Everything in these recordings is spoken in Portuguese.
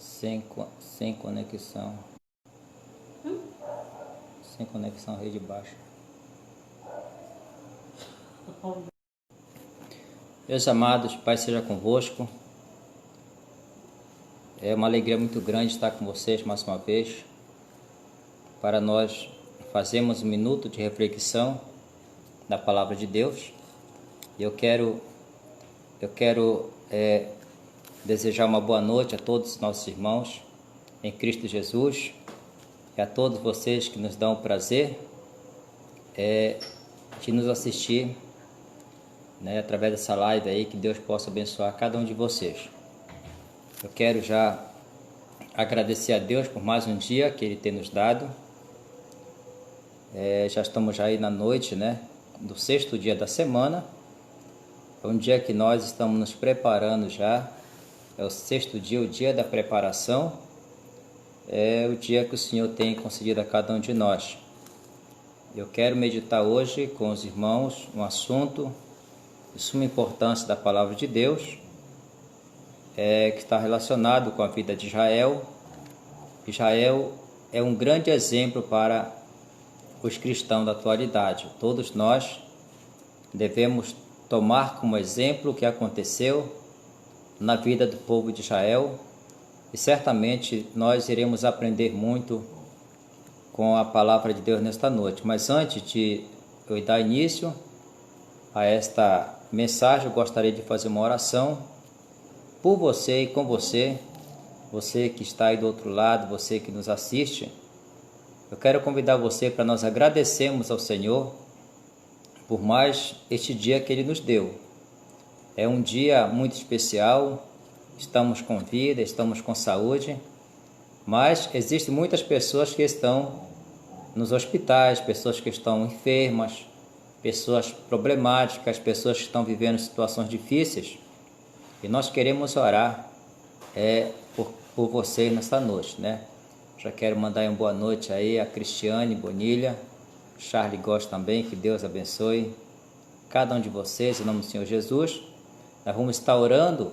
Sem conexão. Sem conexão, rede baixa. Meus amados, Pai seja convosco. É uma alegria muito grande estar com vocês mais uma vez, para nós fazermos um minuto de reflexão da Palavra de Deus. Eu quero desejar uma boa noite a todos os nossos irmãos em Cristo Jesus e a todos vocês que nos dão o prazer de nos assistir, através dessa live aí. Que Deus possa abençoar cada um de vocês. Eu quero já agradecer a Deus por mais um dia que Ele tem nos dado. Já estamos aí na noite, do 6º dia da semana. É um dia que nós estamos nos preparando já. É o 6º dia, o dia da preparação. É o dia que o Senhor tem concedido a cada um de nós. Eu quero meditar hoje com os irmãos um assunto de suma importância da Palavra de Deus, que está relacionado com a vida de Israel. Israel é um grande exemplo para os cristãos da atualidade. Todos nós devemos tomar como exemplo o que aconteceu na vida do povo de Israel, e certamente nós iremos aprender muito com a Palavra de Deus nesta noite. Mas antes de eu dar início a esta mensagem, eu gostaria de fazer uma oração por você e com você, você que está aí do outro lado, você que nos assiste. Eu quero convidar você para nós agradecermos ao Senhor por mais este dia que Ele nos deu. É um dia muito especial, estamos com vida, estamos com saúde, mas existem muitas pessoas que estão nos hospitais, pessoas que estão enfermas, pessoas problemáticas, pessoas que estão vivendo situações difíceis. E nós queremos orar por vocês nesta noite, Já quero mandar uma boa noite aí a Cristiane Bonilha, Charlie Gomes também, que Deus abençoe cada um de vocês, em nome do Senhor Jesus. Nós vamos estar orando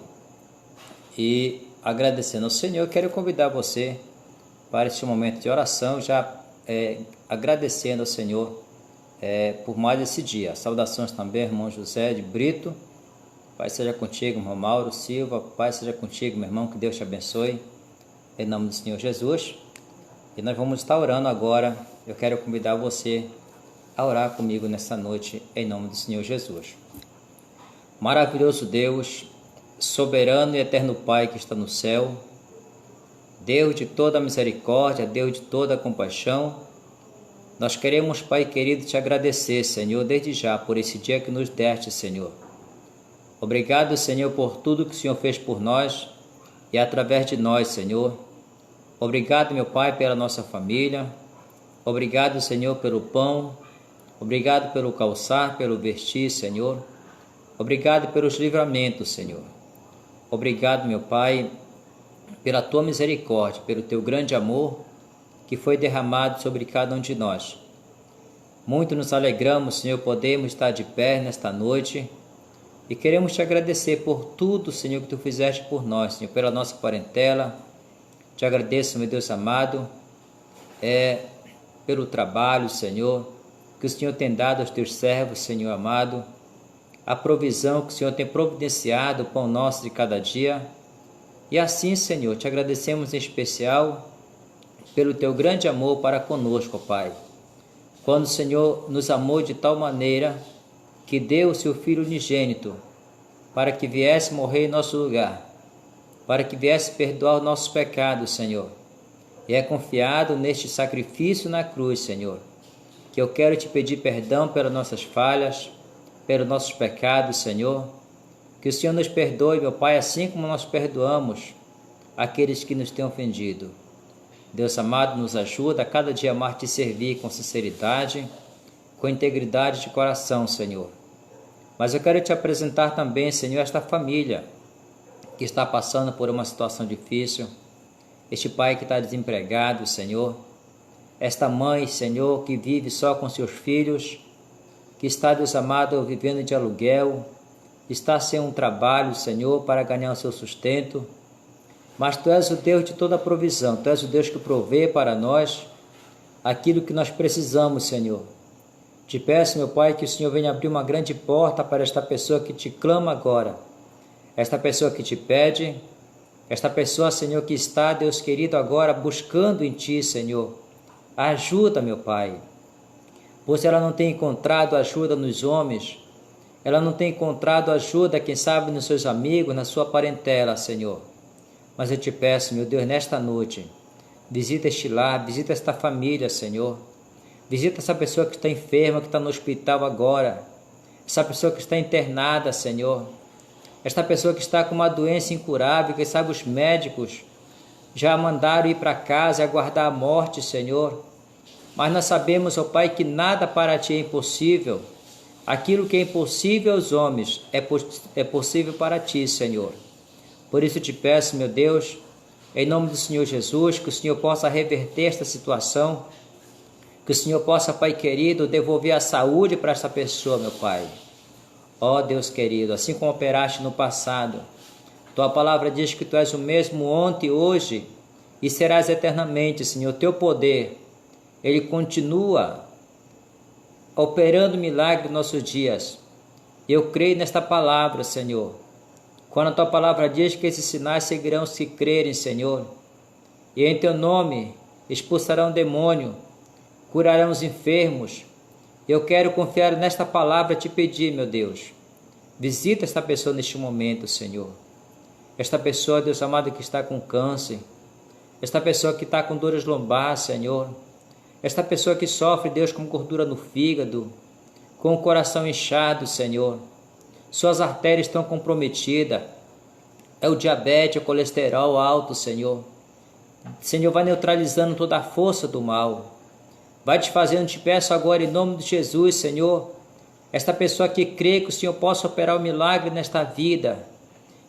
e agradecendo ao Senhor. Eu quero convidar você para este momento de oração, já agradecendo ao Senhor por mais esse dia. Saudações também, irmão José de Brito. Pai seja contigo, irmão Mauro Silva. Pai seja contigo, meu irmão, que Deus te abençoe, em nome do Senhor Jesus. E nós vamos estar orando agora. Eu quero convidar você a orar comigo nessa noite, em nome do Senhor Jesus. Maravilhoso Deus, soberano e eterno Pai que está no céu, Deus de toda misericórdia, Deus de toda compaixão, nós queremos, Pai querido, te agradecer, Senhor, desde já, por esse dia que nos deste, Senhor. Obrigado, Senhor, por tudo que o Senhor fez por nós e através de nós, Senhor. Obrigado, meu Pai, pela nossa família. Obrigado, Senhor, pelo pão. Obrigado pelo calçar, pelo vestir, Senhor. Obrigado pelos livramentos, Senhor. Obrigado, meu Pai, pela Tua misericórdia, pelo Teu grande amor que foi derramado sobre cada um de nós. Muito nos alegramos, Senhor, podemos estar de pé nesta noite e queremos Te agradecer por tudo, Senhor, que Tu fizeste por nós, Senhor, pela nossa parentela. Te agradeço, meu Deus amado, pelo trabalho, Senhor, que o Senhor tem dado aos Teus servos, Senhor amado, a provisão que o Senhor tem providenciado, o pão nosso de cada dia. E assim, Senhor, Te agradecemos em especial pelo Teu grande amor para conosco, Pai. Quando o Senhor nos amou de tal maneira que deu o Seu Filho unigênito para que viesse morrer em nosso lugar, para que viesse perdoar os nossos pecados, Senhor. E é confiado neste sacrifício na cruz, Senhor, que eu quero Te pedir perdão pelas nossas falhas, pelos nossos pecados, Senhor. Que o Senhor nos perdoe, meu Pai, assim como nós perdoamos aqueles que nos têm ofendido. Deus amado, nos ajuda a cada dia mais Te servir com sinceridade, com integridade de coração, Senhor. Mas eu quero Te apresentar também, Senhor, esta família que está passando por uma situação difícil, este pai que está desempregado, Senhor, esta mãe, Senhor, que vive só com seus filhos, que está, Deus amado, vivendo de aluguel, está sem um trabalho, Senhor, para ganhar o seu sustento. Mas Tu és o Deus de toda provisão, Tu és o Deus que provê para nós aquilo que nós precisamos, Senhor. Te peço, meu Pai, que o Senhor venha abrir uma grande porta para esta pessoa que te clama agora, esta pessoa que te pede, esta pessoa, Senhor, que está, Deus querido, agora buscando em Ti, Senhor. Ajuda, meu Pai, pois ela não tem encontrado ajuda nos homens, ela não tem encontrado ajuda, quem sabe, nos seus amigos, na sua parentela, Senhor. Mas eu te peço, meu Deus, nesta noite, visita este lar, visita esta família, Senhor. Visita essa pessoa que está enferma, que está no hospital agora. Essa pessoa que está internada, Senhor. Esta pessoa que está com uma doença incurável, que sabe os médicos já mandaram ir para casa e aguardar a morte, Senhor. Mas nós sabemos, ó Pai, que nada para Ti é impossível. Aquilo que é impossível aos homens é possível para Ti, Senhor. Por isso eu te peço, meu Deus, em nome do Senhor Jesus, que o Senhor possa reverter esta situação, que o Senhor possa, Pai querido, devolver a saúde para esta pessoa, meu Pai. Ó Deus querido, assim como operaste no passado, Tua palavra diz que Tu és o mesmo ontem, hoje e serás eternamente, Senhor. Teu poder, Ele continua operando milagre nos nossos dias. Eu creio nesta palavra, Senhor. Quando a Tua palavra diz que esses sinais seguirão os que crerem, Senhor, e em Teu nome expulsarão o demônio, curarão os enfermos. Eu quero confiar nesta palavra e te pedir, meu Deus, visita esta pessoa neste momento, Senhor. Esta pessoa, Deus amado, que está com câncer, esta pessoa que está com dores lombares, Senhor, esta pessoa que sofre, Deus, com gordura no fígado, com o coração inchado, Senhor. Suas artérias estão comprometidas, é o diabetes, o colesterol alto, Senhor. Senhor, vai neutralizando toda a força do mal. Vai desfazendo, te peço agora, em nome de Jesus, Senhor, esta pessoa que crê que o Senhor possa operar o milagre nesta vida,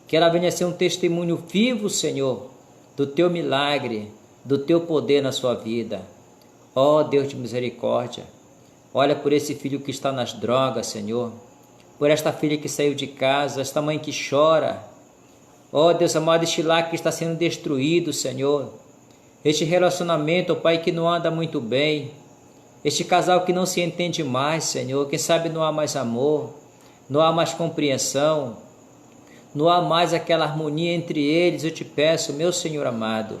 que ela venha a ser um testemunho vivo, Senhor, do Teu milagre, do Teu poder na sua vida. Ó Deus de misericórdia, olha por esse filho que está nas drogas, Senhor, por esta filha que saiu de casa, esta mãe que chora. Ó Deus amado, este lar que está sendo destruído, Senhor, este relacionamento, ó Pai, que não anda muito bem, este casal que não se entende mais, Senhor, quem sabe não há mais amor, não há mais compreensão, não há mais aquela harmonia entre eles. Eu te peço, meu Senhor amado,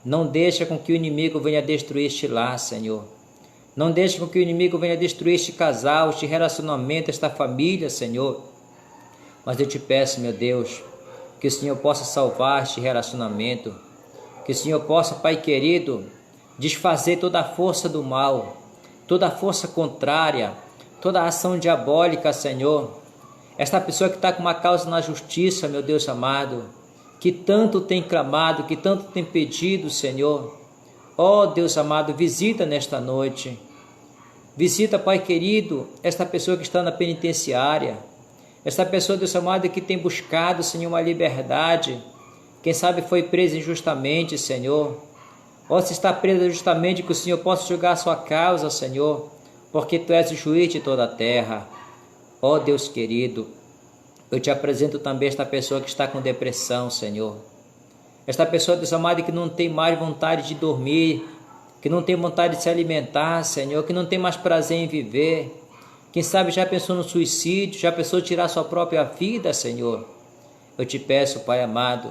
não deixa com que o inimigo venha destruir este lar, Senhor. Não deixa com que o inimigo venha destruir este casal, este relacionamento, esta família, Senhor. Mas eu te peço, meu Deus, que o Senhor possa salvar este relacionamento, que o Senhor possa, Pai querido, desfazer toda a força do mal, toda a força contrária, toda a ação diabólica, Senhor. Esta pessoa que está com uma causa na justiça, meu Deus amado, que tanto tem clamado, que tanto tem pedido, Senhor. Ó Deus amado, visita nesta noite. Visita, Pai querido, esta pessoa que está na penitenciária. Esta pessoa, Deus amado, que tem buscado, Senhor, uma liberdade. Quem sabe foi presa injustamente, Senhor. Ó, se está presa justamente, que o Senhor possa julgar a sua causa, Senhor, porque Tu és o juiz de toda a terra. Ó Deus querido, eu te apresento também esta pessoa que está com depressão, Senhor. Esta pessoa, Deus amado, que não tem mais vontade de dormir, que não tem vontade de se alimentar, Senhor, que não tem mais prazer em viver. Quem sabe já pensou no suicídio, já pensou em tirar sua própria vida, Senhor. Eu te peço, Pai amado,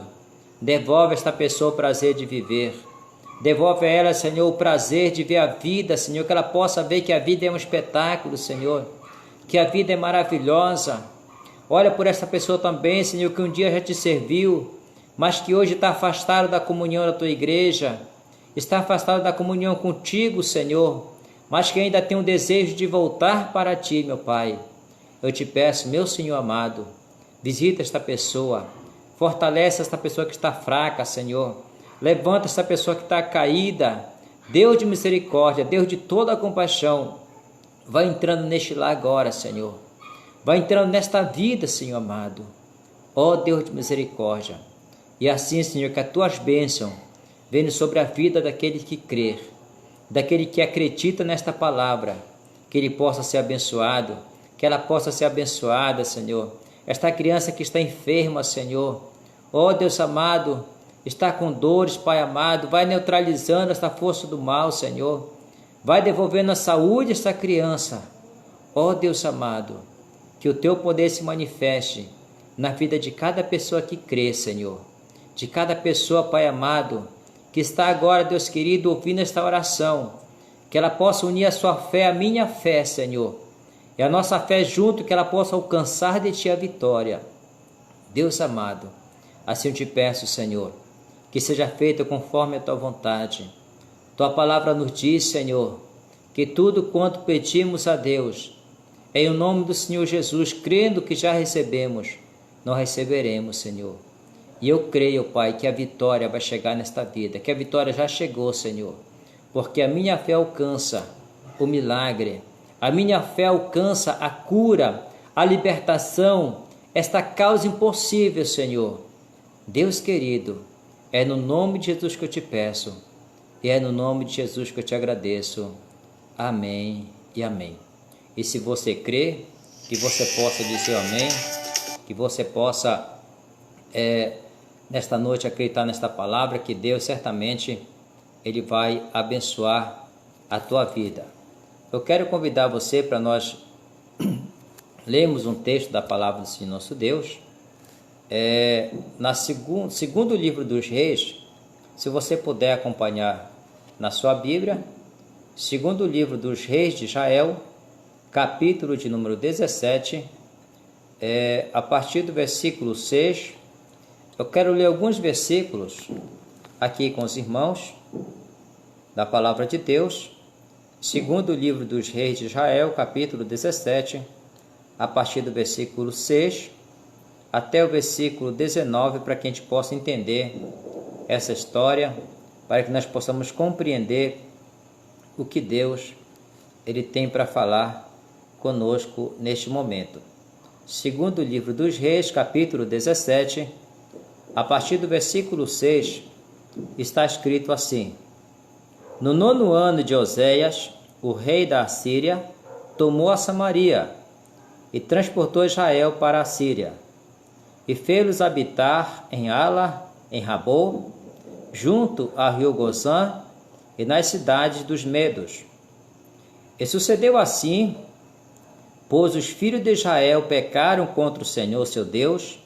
devolve a esta pessoa o prazer de viver. Devolve a ela, Senhor, o prazer de ver a vida, Senhor, que ela possa ver que a vida é um espetáculo, Senhor, que a vida é maravilhosa. Olha por esta pessoa também, Senhor, que um dia já te serviu, mas que hoje está afastado da comunhão da Tua igreja, está afastado da comunhão contigo, Senhor, mas que ainda tem um desejo de voltar para Ti, meu Pai. Eu te peço, meu Senhor amado, visita esta pessoa, fortalece esta pessoa que está fraca, Senhor, levanta esta pessoa que está caída. Deus de misericórdia, Deus de toda a compaixão, vai entrando neste lar agora, Senhor, vai entrando nesta vida, Senhor amado. Ó Deus de misericórdia, e assim, Senhor, que as Tuas bênçãos venham sobre a vida daquele que crê, daquele que acredita nesta palavra, que ele possa ser abençoado, que ela possa ser abençoada, Senhor. Esta criança que está enferma, Senhor, ó Deus amado, está com dores, Pai amado, vai neutralizando essa força do mal, Senhor. Vai devolvendo a saúde a essa criança. Ó Deus amado, que o Teu poder se manifeste na vida de cada pessoa que crê, Senhor. De cada pessoa, Pai amado, que está agora, Deus querido, ouvindo esta oração. Que ela possa unir a sua fé à minha fé, Senhor. E a nossa fé junto, que ela possa alcançar de Ti a vitória. Deus amado, assim eu te peço, Senhor, que seja feito conforme a Tua vontade. Tua palavra nos diz, Senhor, que tudo quanto pedimos a Deus, em o nome do Senhor Jesus, crendo que já recebemos, nós receberemos, Senhor. E eu creio, Pai, que a vitória vai chegar nesta vida, que a vitória já chegou, Senhor, porque a minha fé alcança o milagre, a minha fé alcança a cura, a libertação, esta causa impossível, Senhor. Deus querido, é no nome de Jesus que eu te peço, e é no nome de Jesus que eu te agradeço. Amém e amém. E se você crê, que você possa dizer amém, que você possa, nesta noite, acreditar nesta palavra, que Deus certamente, Ele vai abençoar a tua vida. Eu quero convidar você para nós lermos um texto da palavra do Senhor nosso Deus, segundo livro dos Reis. Se você puder acompanhar na sua Bíblia, segundo livro dos Reis de Israel, capítulo de número 17, a partir do versículo 6, eu quero ler alguns versículos aqui com os irmãos da palavra de Deus, segundo livro dos Reis de Israel, capítulo 17, a partir do versículo 6 até o versículo 19, para que a gente possa entender essa história, para que nós possamos compreender o que Deus Ele tem para falar conosco neste momento. Segundo o livro dos Reis, capítulo 17, a partir do versículo 6, está escrito assim: No 9º ano de Oséias, o rei da Assíria tomou a Samaria e transportou Israel para a Síria, e fez-los habitar em Ala, em Rabô, junto ao rio Gozã e nas cidades dos Medos. E sucedeu assim, pois os filhos de Israel pecaram contra o Senhor seu Deus,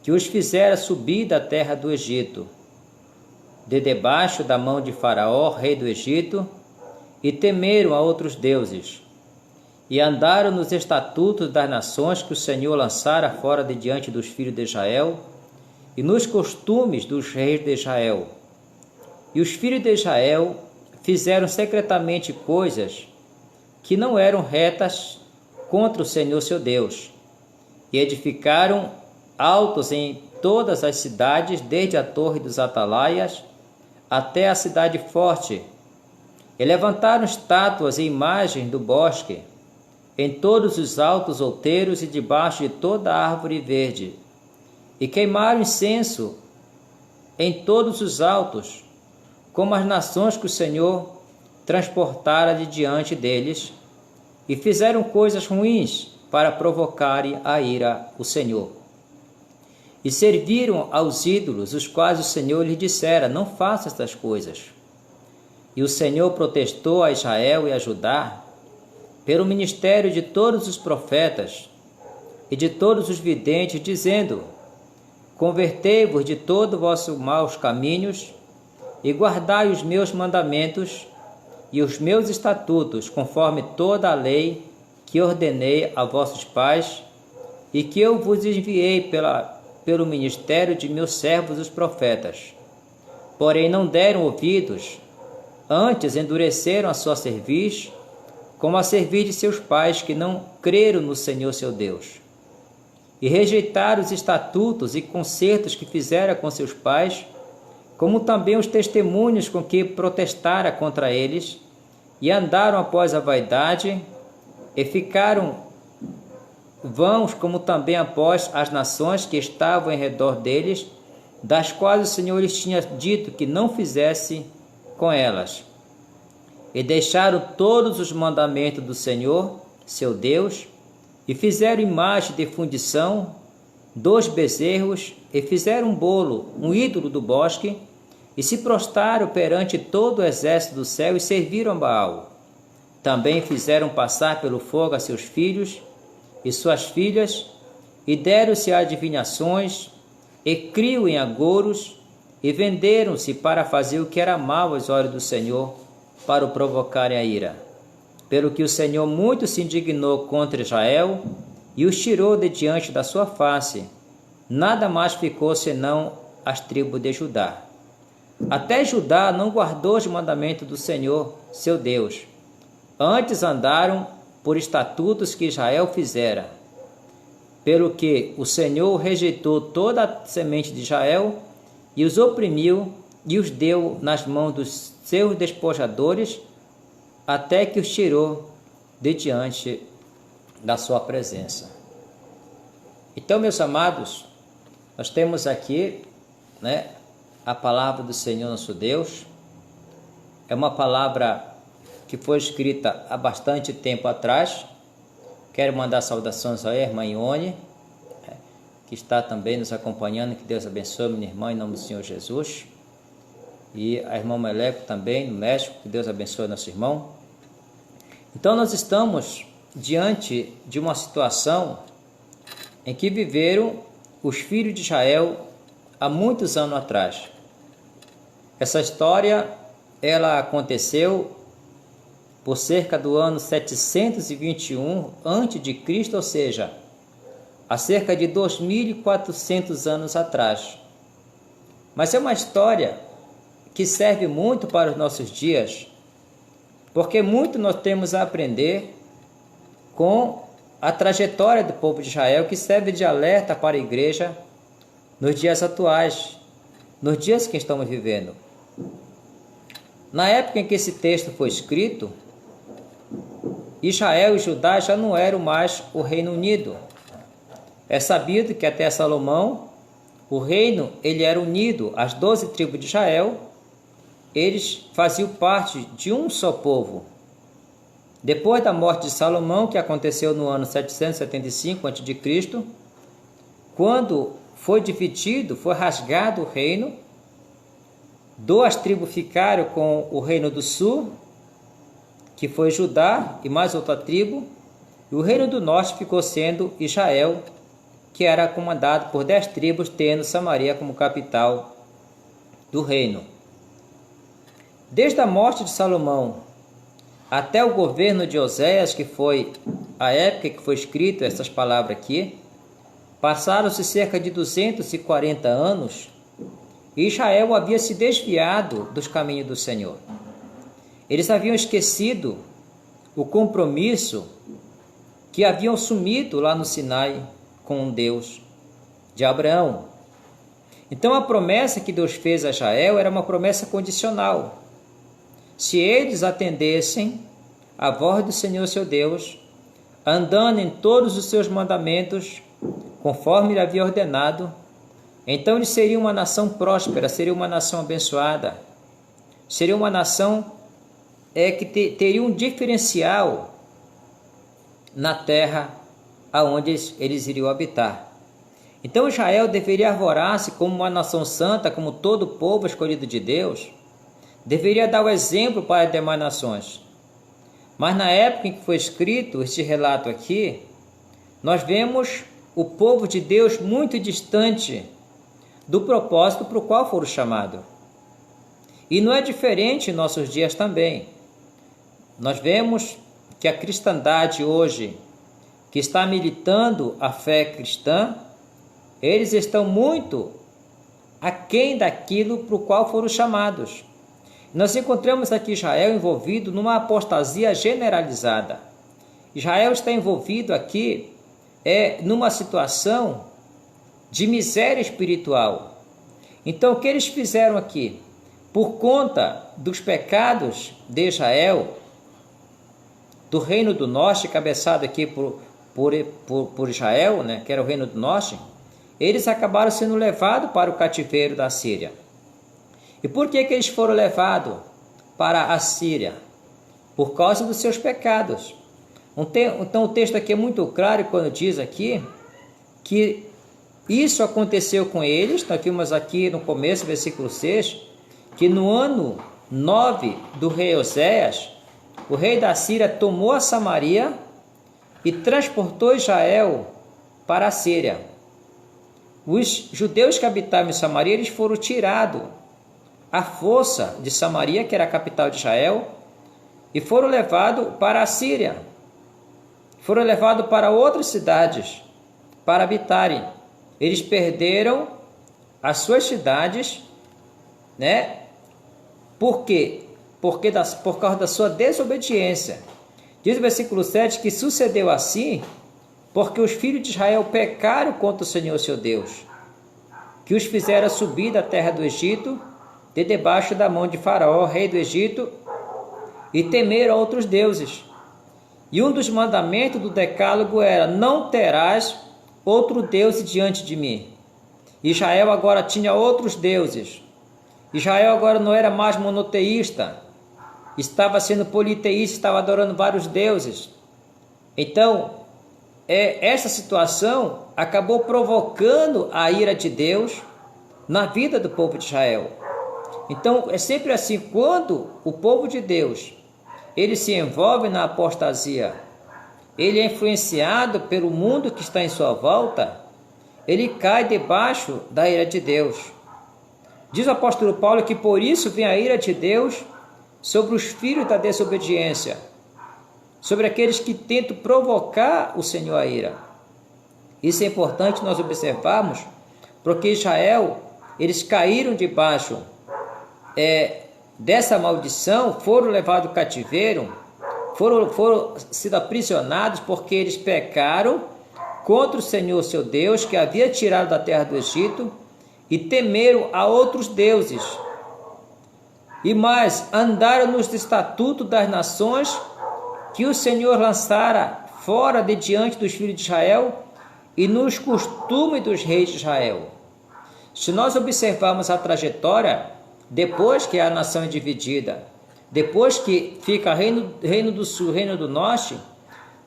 que os fizera subir da terra do Egito, de debaixo da mão de Faraó, rei do Egito, e temeram a outros deuses, e andaram nos estatutos das nações que o Senhor lançara fora de diante dos filhos de Israel, e nos costumes dos reis de Israel. E os filhos de Israel fizeram secretamente coisas que não eram retas contra o Senhor seu Deus, e edificaram altos em todas as cidades, desde a torre dos atalaias até a cidade forte, e levantaram estátuas e imagens do bosque, em todos os altos outeiros e debaixo de toda árvore verde, e queimaram incenso em todos os altos, como as nações que o Senhor transportara de diante deles, e fizeram coisas ruins para provocarem a ira o Senhor. E serviram aos ídolos, os quais o Senhor lhes dissera: não faça estas coisas. E o Senhor protestou a Israel e a Judá, pelo ministério de todos os profetas e de todos os videntes, dizendo: convertei-vos de todos os vossos maus caminhos e guardai os meus mandamentos e os meus estatutos, conforme toda a lei que ordenei a vossos pais e que eu vos enviei pelo ministério de meus servos os profetas. Porém não deram ouvidos, antes endureceram a sua cerviz, como a cerviz de seus pais, que não creram no Senhor seu Deus, e rejeitaram os estatutos e concertos que fizera com seus pais, como também os testemunhos com que protestara contra eles, e andaram após a vaidade, e ficaram vãos, como também após as nações que estavam em redor deles, das quais o Senhor lhes tinha dito que não fizesse com elas. E deixaram todos os mandamentos do Senhor, seu Deus, e fizeram imagem de fundição, 2 bezerros, e fizeram um bolo, um ídolo do bosque, e se prostraram perante todo o exército do céu e serviram a Baal. Também fizeram passar pelo fogo a seus filhos e suas filhas, e deram-se a adivinhações, e criam em agouros, e venderam-se para fazer o que era mal aos olhos do Senhor, para o provocarem a ira. Pelo que o Senhor muito se indignou contra Israel, e os tirou de diante da sua face. Nada mais ficou senão as tribos de Judá. Até Judá não guardou os mandamentos do Senhor, seu Deus. Antes andaram por estatutos que Israel fizera. Pelo que o Senhor rejeitou toda a semente de Israel e os oprimiu e os deu nas mãos dos seus despojadores, até que os tirou de diante da sua presença. Então, meus amados, nós temos aqui, a palavra do Senhor nosso Deus. É uma palavra que foi escrita há bastante tempo atrás. Quero mandar saudações à irmã Ione, que está também nos acompanhando. Que Deus abençoe minha irmã em nome do Senhor Jesus. E a irmã Meleco também, no México. Que Deus abençoe nosso irmão. Então nós estamos diante de uma situação em que viveram os filhos de Israel há muitos anos atrás. Essa história, ela aconteceu por cerca do ano 721 a.C., ou seja, há cerca de 2.400 anos atrás. Mas é uma história que serve muito para os nossos dias, porque muito nós temos a aprender com a trajetória do povo de Israel, que serve de alerta para a igreja nos dias atuais, nos dias que estamos vivendo. Na época em que esse texto foi escrito, Israel e Judá já não eram mais o Reino Unido. É sabido que até Salomão, o reino ele era unido, as 12 tribos de Israel, eles faziam parte de um só povo. Depois da morte de Salomão, que aconteceu no ano 775 a.C., quando foi dividido, foi rasgado o reino, 2 tribos ficaram com o reino do sul, que foi Judá, e mais outra tribo, e o reino do norte ficou sendo Israel, que era comandado por 10 tribos, tendo Samaria como capital do reino. Desde a morte de Salomão até o governo de Oséias, que foi a época que foi escrito essas palavras aqui, passaram-se cerca de 240 anos, e Israel havia se desviado dos caminhos do Senhor. Eles haviam esquecido o compromisso que haviam assumido lá no Sinai com Deus de Abraão. Então a promessa que Deus fez a Israel era uma promessa condicional. Se eles atendessem à voz do Senhor seu Deus, andando em todos os seus mandamentos, conforme ele havia ordenado, então eles seriam uma nação próspera, seria uma nação abençoada, seria uma nação que teria um diferencial na terra aonde eles iriam habitar. Então Israel deveria arvorar-se como uma nação santa, como todo o povo escolhido de Deus, deveria dar o exemplo para as demais nações. Mas na época em que foi escrito este relato aqui, nós vemos o povo de Deus muito distante do propósito para o qual foram chamados. E não é diferente em nossos dias também. Nós vemos que a cristandade hoje, que está militando a fé cristã, eles estão muito aquém daquilo para o qual foram chamados. Nós encontramos aqui Israel envolvido numa apostasia generalizada. Israel está envolvido aqui numa situação de miséria espiritual. Então, o que eles fizeram aqui? Por conta dos pecados de Israel, do reino do norte, cabeçado aqui por Israel, que era o reino do norte, eles acabaram sendo levados para o cativeiro da Síria. E por que eles foram levados para a Síria? Por causa dos seus pecados. Então o texto aqui é muito claro quando diz aqui que Isso aconteceu com eles, nós vimos aqui no começo, versículo 6, que no ano 9 do rei Oséias, o rei da Síria tomou a Samaria e transportou Israel para a Síria. Os judeus que habitavam em Samaria, eles foram tirados à força de Samaria, que era a capital de Israel, e foram levados para a Síria. Foram levados para outras cidades para habitarem. Eles perderam as suas cidades, né? Por quê? Por causa da sua desobediência. Diz o versículo 7 que sucedeu assim porque os filhos de Israel pecaram contra o Senhor seu Deus, que os fizera subir da terra do Egito, de debaixo da mão de Faraó, rei do Egito, e temeram outros deuses. E um dos mandamentos do decálogo era: não terás outro Deus diante de mim. Israel agora tinha outros deuses. Israel agora não era mais monoteísta, estava sendo politeísta, estava adorando vários deuses. Então, essa situação acabou provocando a ira de Deus na vida do povo de Israel. Então, é sempre assim, quando o povo de Deus ele se envolve na apostasia, ele é influenciado pelo mundo que está em sua volta, ele cai debaixo da ira de Deus. Diz o apóstolo Paulo que por isso vem a ira de Deus sobre os filhos da desobediência, sobre aqueles que tentam provocar o Senhor a ira. Isso é importante nós observarmos, porque Israel, eles caíram debaixo dessa maldição, foram levados ao cativeiro, foram sido aprisionados porque eles pecaram contra o Senhor seu Deus, que havia tirado da terra do Egito, e temeram a outros deuses. E mais, andaram nos estatutos das nações que o Senhor lançara fora de diante dos filhos de Israel, e nos costumes dos reis de Israel. Se nós observarmos a trajetória, depois que a nação é dividida, depois que fica reino do sul, reino do norte,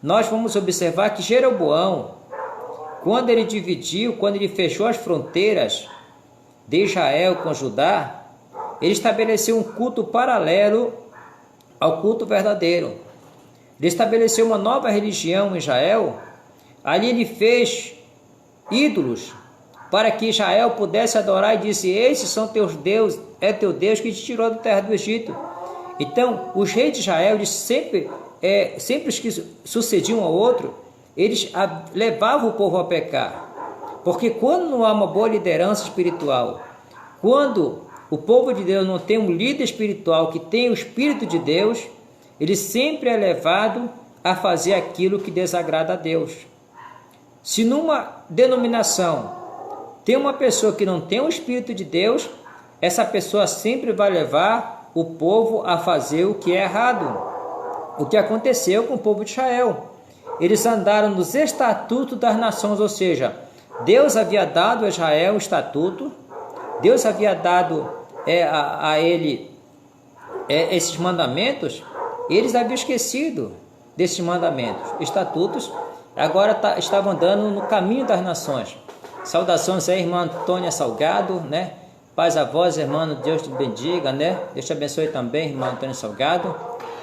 nós vamos observar que Jeroboão, quando ele dividiu, quando ele fechou as fronteiras de Israel com Judá, ele estabeleceu um culto paralelo ao culto verdadeiro. Ele estabeleceu uma nova religião em Israel. Ali ele fez ídolos para que Israel pudesse adorar e disse: esses são teus deuses, é teu Deus que te tirou da terra do Egito. Então, os reis de Israel, eles sempre que sucediam um ao outro, eles levavam o povo a pecar. Porque quando não há uma boa liderança espiritual, quando o povo de Deus não tem um líder espiritual que tem o Espírito de Deus, ele sempre é levado a fazer aquilo que desagrada a Deus. Se numa denominação tem uma pessoa que não tem o Espírito de Deus, essa pessoa sempre vai levar o povo a fazer o que é errado. O que aconteceu com o povo de Israel? Eles andaram nos estatutos das nações, ou seja, Deus havia dado a Israel o estatuto, Deus havia dado a ele esses mandamentos, e eles haviam esquecido desses mandamentos, estatutos, agora estavam andando no caminho das nações. Saudações aí, irmã Antônia Salgado, né? Paz a vós, irmão, Deus te bendiga, né? Deus te abençoe também, irmão Antônio Salgado.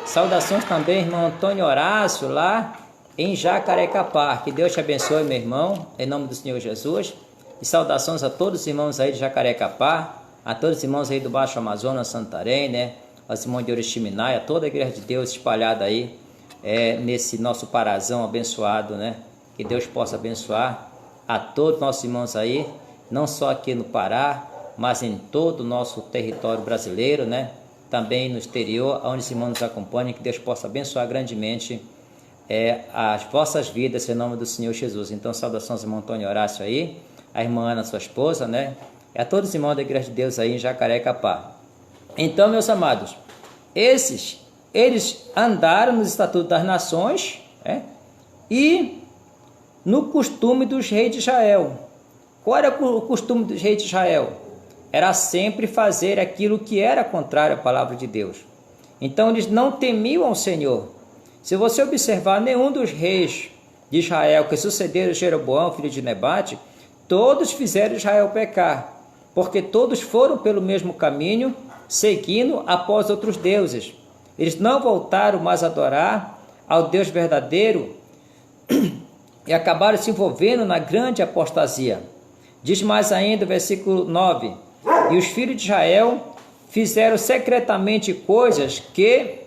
Saudações também, irmão Antônio Horácio, lá em Jacarecapá. Que Deus te abençoe, meu irmão, em nome do Senhor Jesus. E saudações a todos os irmãos aí de Jacarecapá, a todos os irmãos aí do Baixo Amazonas, Santarém, né? Aos irmãos de Oriximiná, a toda a igreja de Deus espalhada aí nesse nosso Parazão abençoado, né? Que Deus possa abençoar a todos os nossos irmãos aí, não só aqui no Pará, mas em todo o nosso território brasileiro, né? Também no exterior, onde os irmãos nos acompanham, que Deus possa abençoar grandemente as vossas vidas, em nome do Senhor Jesus. Então, saudações, irmão Antônio Horácio aí, a irmã Ana, sua esposa, né? E a todos os irmãos da Igreja de Deus aí em Jacarecapá. Então, meus amados, eles andaram nos estatutos das nações, e no costume dos reis de Israel. Qual era o costume dos reis de Israel? Era sempre fazer aquilo que era contrário à palavra de Deus. Então eles não temiam ao Senhor. Se você observar, nenhum dos reis de Israel que sucederam Jeroboão, filho de Nebate, todos fizeram Israel pecar, porque todos foram pelo mesmo caminho, seguindo após outros deuses. Eles não voltaram mais a adorar ao Deus verdadeiro e acabaram se envolvendo na grande apostasia. Diz mais ainda o versículo 9: e os filhos de Israel fizeram secretamente coisas que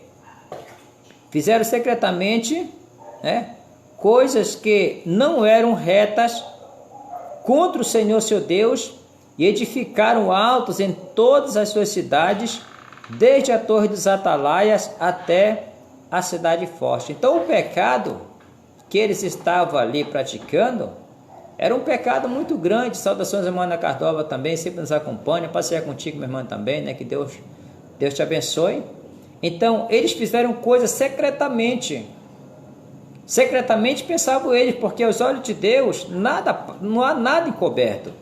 não eram retas contra o Senhor seu Deus, e edificaram altos em todas as suas cidades, desde a torre dos atalaias até a cidade forte. Então o pecado que eles estavam ali praticando era um pecado muito grande. Saudações, irmã Ana Cardova também, sempre nos acompanha. Passeia contigo, minha irmã, também, né? Que Deus te abençoe. Então, eles fizeram coisas secretamente. Secretamente pensavam eles, porque aos olhos de Deus não há nada encoberto.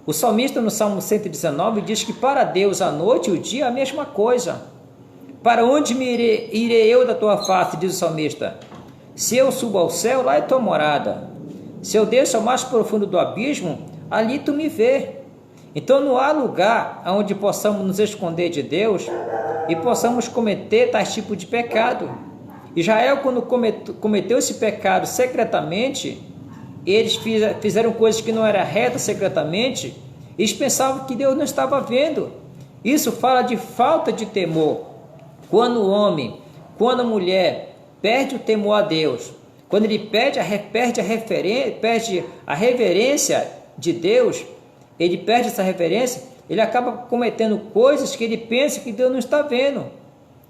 O salmista no Salmo 119 diz que para Deus a noite e o dia é a mesma coisa. Para onde irei eu da tua face, diz o salmista? Se eu subo ao céu, lá é tua morada. Se eu desço ao mais profundo do abismo, ali tu me vê. Então não há lugar onde possamos nos esconder de Deus e possamos cometer tais tipos de pecado. Israel, quando cometeu esse pecado secretamente, eles fizeram coisas que não eram retas secretamente, eles pensavam que Deus não estava vendo. Isso fala de falta de temor. Quando o homem, quando a mulher perde o temor a Deus, quando ele perde a reverência de Deus, ele perde essa reverência, ele acaba cometendo coisas que ele pensa que Deus não está vendo.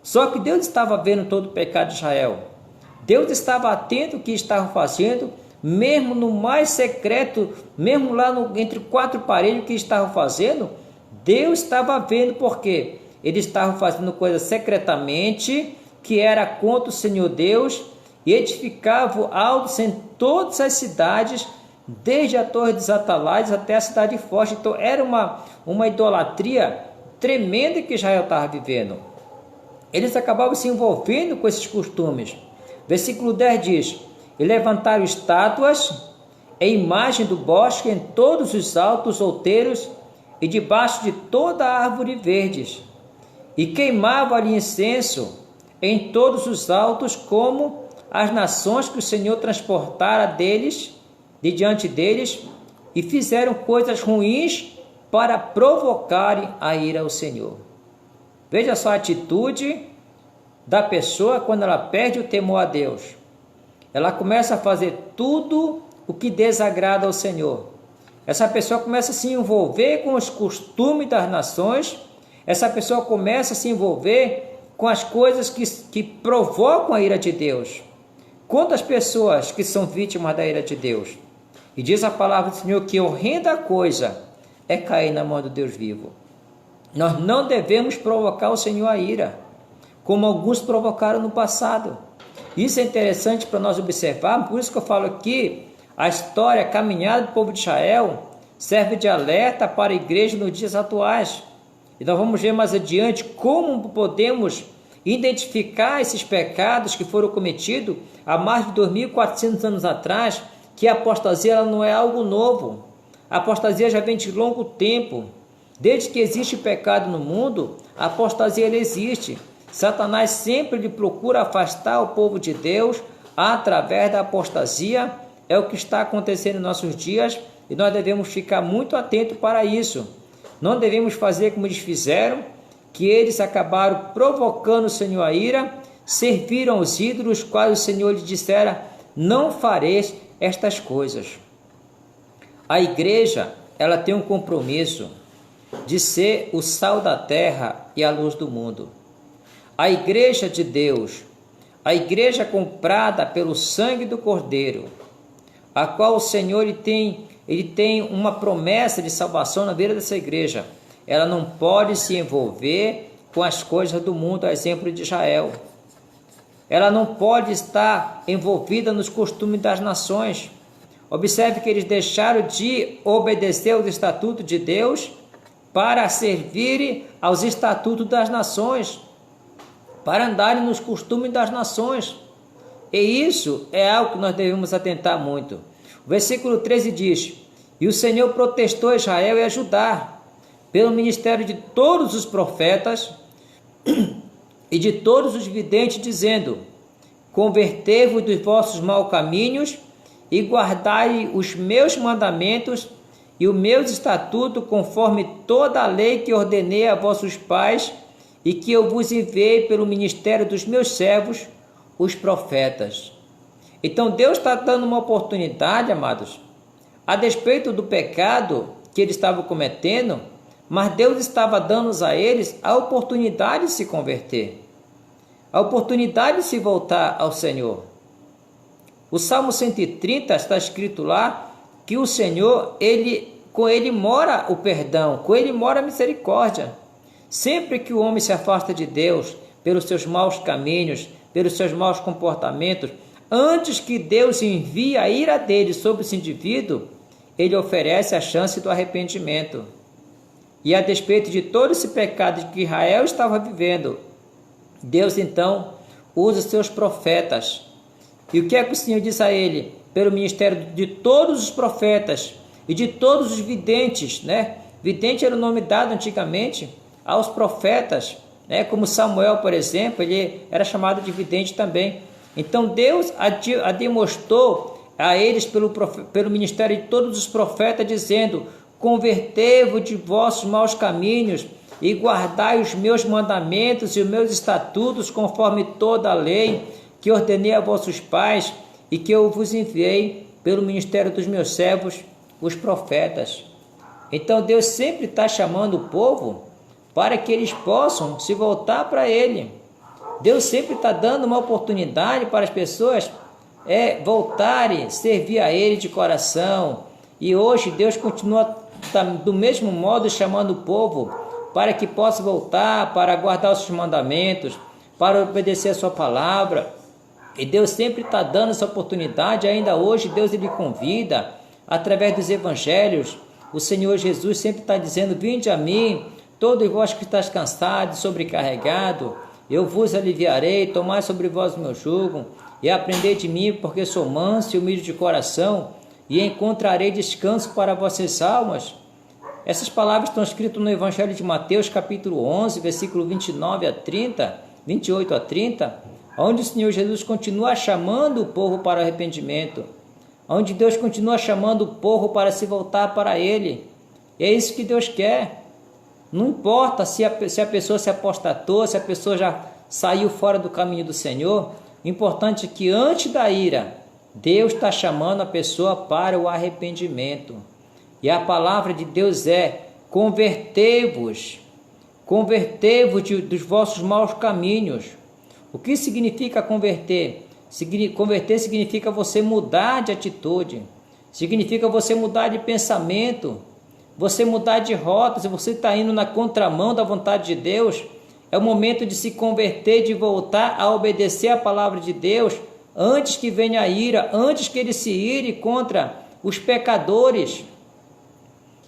Só que Deus estava vendo todo o pecado de Israel. Deus estava atento ao que estavam fazendo, mesmo no mais secreto, mesmo lá entre quatro paredes que estavam fazendo, Deus estava vendo, porque eles estavam fazendo coisas secretamente, que era contra o Senhor Deus, e edificavam altos em todas as cidades, desde a torre dos atalaias até a cidade forte. Então era uma idolatria tremenda que Israel estava vivendo. Eles acabavam se envolvendo com esses costumes. Versículo 10 diz: e levantaram estátuas em imagem do bosque em todos os altos outeiros e debaixo de toda a árvore verdes, e queimavam ali incenso em todos os altos, como as nações que o Senhor transportara de diante deles, e fizeram coisas ruins para provocarem a ira ao Senhor. Veja só a atitude da pessoa quando ela perde o temor a Deus. Ela começa a fazer tudo o que desagrada ao Senhor. Essa pessoa começa a se envolver com os costumes das nações. Essa pessoa começa a se envolver com as coisas que provocam a ira de Deus. Quantas pessoas que são vítimas da ira de Deus? E diz a palavra do Senhor que horrenda coisa é cair na mão do Deus vivo. Nós não devemos provocar o Senhor a ira, como alguns provocaram no passado. Isso é interessante para nós observarmos, por isso que eu falo aqui, a história, a caminhada do povo de Israel serve de alerta para a igreja nos dias atuais. E nós vamos ver mais adiante como podemos identificar esses pecados que foram cometidos há mais de 2.400 anos atrás, que a apostasia ela não é algo novo. A apostasia já vem de longo tempo. Desde que existe pecado no mundo, a apostasia ela existe. Satanás sempre lhe procura afastar o povo de Deus através da apostasia. É o que está acontecendo em nossos dias e nós devemos ficar muito atentos para isso. Não devemos fazer como eles fizeram, que eles acabaram provocando o Senhor a ira, serviram aos ídolos, quais o Senhor lhes dissera: não fareis estas coisas. A igreja, ela tem um compromisso de ser o sal da terra e a luz do mundo. A igreja de Deus, a igreja comprada pelo sangue do Cordeiro, a qual o Senhor ele tem uma promessa de salvação na beira dessa igreja. Ela não pode se envolver com as coisas do mundo, a exemplo de Israel. Ela não pode estar envolvida nos costumes das nações. Observe que eles deixaram de obedecer aos estatutos de Deus para servirem aos estatutos das nações, para andarem nos costumes das nações. E isso é algo que nós devemos atentar muito. O versículo 13 diz: E o Senhor protestou Israel e a Judá, pelo ministério de todos os profetas e de todos os videntes, dizendo: convertei-vos dos vossos maus caminhos e guardai os meus mandamentos e os meus estatutos, conforme toda a lei que ordenei a vossos pais e que eu vos enviei pelo ministério dos meus servos, os profetas. Então Deus está dando uma oportunidade, amados, a despeito do pecado que eles estavam cometendo, mas Deus estava dando a eles a oportunidade de se converter, a oportunidade de se voltar ao Senhor. O Salmo 130 está escrito lá que o Senhor, com ele mora o perdão, com ele mora a misericórdia. Sempre que o homem se afasta de Deus pelos seus maus caminhos, pelos seus maus comportamentos, antes que Deus envie a ira dele sobre esse indivíduo, ele oferece a chance do arrependimento. E a despeito de todo esse pecado que Israel estava vivendo, Deus então usa os seus profetas. E o que é que o Senhor diz a ele? Pelo ministério de todos os profetas e de todos os videntes, né? Vidente era o nome dado antigamente aos profetas, né? Como Samuel, por exemplo, ele era chamado de vidente também. Então Deus a demonstrou a eles pelo ministério de todos os profetas, dizendo: convertei-vos de vossos maus caminhos e guardai os meus mandamentos e os meus estatutos, conforme toda a lei que ordenei a vossos pais e que eu vos enviei pelo ministério dos meus servos, os profetas. Então Deus sempre está chamando o povo para que eles possam se voltar para Ele. Deus sempre está dando uma oportunidade para as pessoas voltarem, servir a Ele de coração. E hoje Deus continua do mesmo modo chamando o povo para que possa voltar, para guardar os seus mandamentos, para obedecer a sua palavra. E Deus sempre está dando essa oportunidade. Ainda hoje Deus ele convida, através dos evangelhos. O Senhor Jesus sempre está dizendo: vinde a mim, todos vós que estáis cansados, sobrecarregados, eu vos aliviarei. Tomai sobre vós o meu jugo e aprendei de mim, porque sou manso e humilde de coração, e encontrarei descanso para vossas almas. Essas palavras estão escritas no Evangelho de Mateus, capítulo 11, versículo 28 a 30, onde o Senhor Jesus continua chamando o povo para o arrependimento, onde Deus continua chamando o povo para se voltar para Ele. E é isso que Deus quer. Não importa se a pessoa se apostatou, se a pessoa já saiu fora do caminho do Senhor, o importante é que antes da ira, Deus está chamando a pessoa para o arrependimento. E a palavra de Deus é: convertei-vos dos vossos maus caminhos. O que significa converter? Converter significa você mudar de atitude, significa você mudar de pensamento, você mudar de rota. Se você está indo na contramão da vontade de Deus, é o momento de se converter, de voltar a obedecer a palavra de Deus, antes que venha a ira, antes que ele se ire contra os pecadores.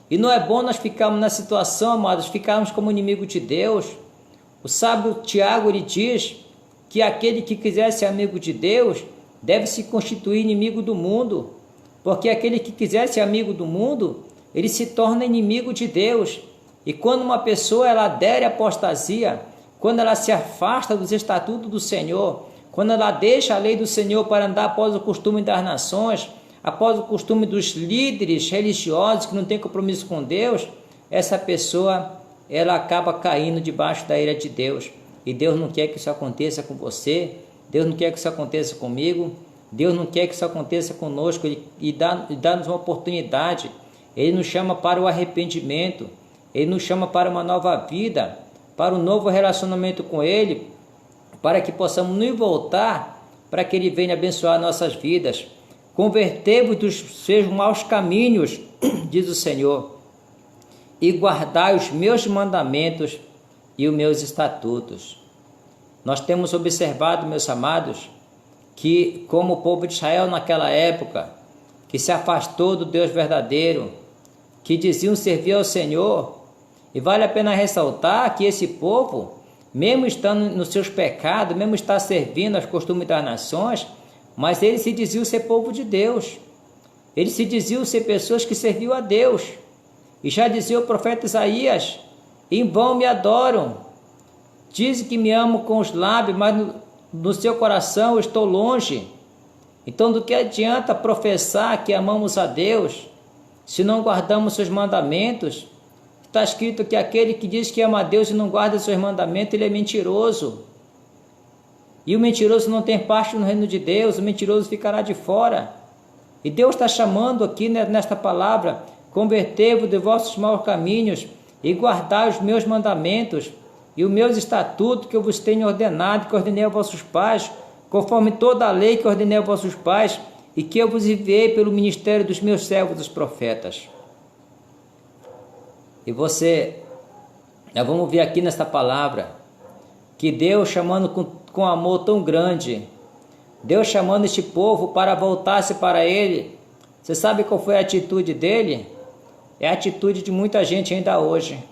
E não é bom nós ficarmos na situação, amados, ficarmos como inimigo de Deus. O sábio Tiago, ele diz que aquele que quiser ser amigo de Deus deve se constituir inimigo do mundo, porque aquele que quiser ser amigo do mundo, ele se torna inimigo de Deus. E quando uma pessoa ela adere à apostasia, quando ela se afasta dos estatutos do Senhor, quando ela deixa a lei do Senhor para andar após o costume das nações, após o costume dos líderes religiosos que não têm compromisso com Deus, essa pessoa ela acaba caindo debaixo da ira de Deus. E Deus não quer que isso aconteça com você, Deus não quer que isso aconteça comigo, Deus não quer que isso aconteça conosco. E dá-nos uma oportunidade. Ele nos chama para o arrependimento, Ele nos chama para uma nova vida, para um novo relacionamento com Ele, para que possamos nos voltar, para que Ele venha abençoar nossas vidas. Convertei-vos dos seus maus caminhos, diz o Senhor, e guardai os meus mandamentos e os meus estatutos. Nós temos observado, meus amados, que como o povo de Israel naquela época, que se afastou do Deus verdadeiro, que diziam servir ao Senhor, e vale a pena ressaltar que esse povo, mesmo estando nos seus pecados, mesmo estar servindo aos costumes das nações, mas eles se diziam ser povo de Deus. Eles se diziam ser pessoas que serviam a Deus. E já dizia o profeta Isaías: em vão me adoram. Dizem que me amam com os lábios, mas no seu coração eu estou longe. Então, do que adianta professar que amamos a Deus, se não guardamos seus mandamentos? Está escrito que aquele que diz que ama a Deus e não guarda seus mandamentos, ele é mentiroso. E o mentiroso não tem parte no reino de Deus, o mentiroso ficará de fora. E Deus está chamando aqui nesta palavra: convertei-vos de vossos maus caminhos e guardai os meus mandamentos e os meus estatutos que eu vos tenho ordenado, que ordenei a vossos pais, conforme toda a lei que ordenei a vossos pais e que eu vos enviei pelo ministério dos meus servos, os profetas. E nós vamos ver aqui nesta palavra, que Deus chamando com amor tão grande, Deus chamando este povo para voltar-se para Ele. Você sabe qual foi a atitude dele? É a atitude de muita gente ainda hoje.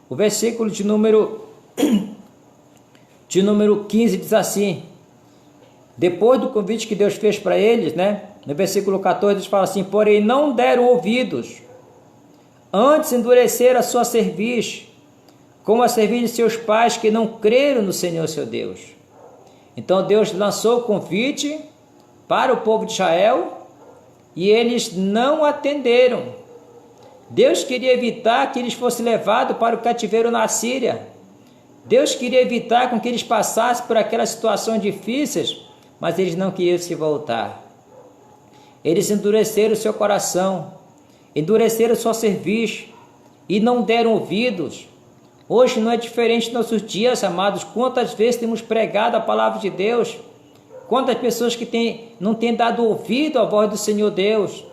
O versículo de número 15 diz assim: depois do convite que Deus fez para eles, no versículo 14 diz, fala assim: porém não deram ouvidos, antes endureceram a sua cerviz, como a cerviz de seus pais que não creram no Senhor seu Deus. Então Deus lançou o convite para o povo de Israel e eles não atenderam. Deus queria evitar que eles fossem levados para o cativeiro na Síria. Deus queria evitar com que eles passassem por aquelas situações difíceis, mas eles não queriam se voltar. Eles endureceram o seu coração, endureceram sua cerviz e não deram ouvidos. Hoje não é diferente nos nossos dias, amados. Quantas vezes temos pregado a palavra de Deus? Quantas pessoas que não têm dado ouvido à voz do Senhor Deus,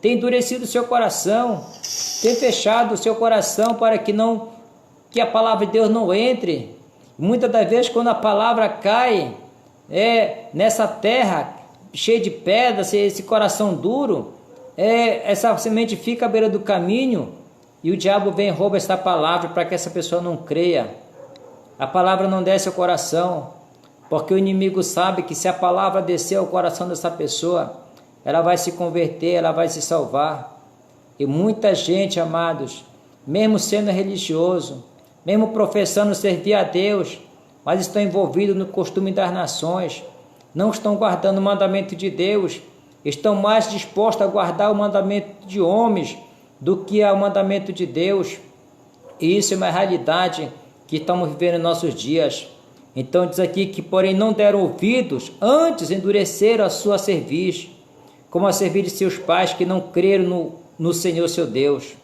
têm endurecido o seu coração, têm fechado o seu coração para que a palavra de Deus não entre. Muitas das vezes, quando a palavra cai nessa terra cheia de pedras, esse coração duro, essa semente fica à beira do caminho e o diabo vem e rouba essa palavra para que essa pessoa não creia. A palavra não desce ao coração, porque o inimigo sabe que se a palavra descer ao coração dessa pessoa, ela vai se converter, ela vai se salvar. E muita gente, amados, mesmo sendo religioso, mesmo professando servir a Deus, mas estão envolvidos no costume das nações, não estão guardando o mandamento de Deus, estão mais dispostos a guardar o mandamento de homens do que o mandamento de Deus. E isso é uma realidade que estamos vivendo em nossos dias. Então diz aqui que, porém, não deram ouvidos, antes endureceram a sua cerviz, como a cerviz de seus pais que não creram no Senhor seu Deus.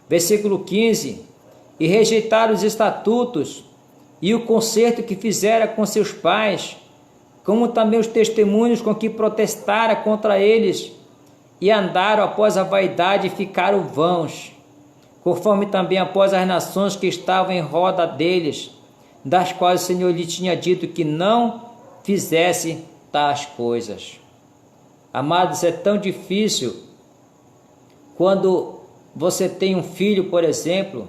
Versículo 15: e rejeitaram os estatutos e o concerto que fizera com seus pais, como também os testemunhos com que protestara contra eles, e andaram após a vaidade e ficaram vãos, conforme também após as nações que estavam em roda deles, das quais o Senhor lhe tinha dito que não fizesse tais coisas. Amados, é tão difícil quando você tem um filho, por exemplo,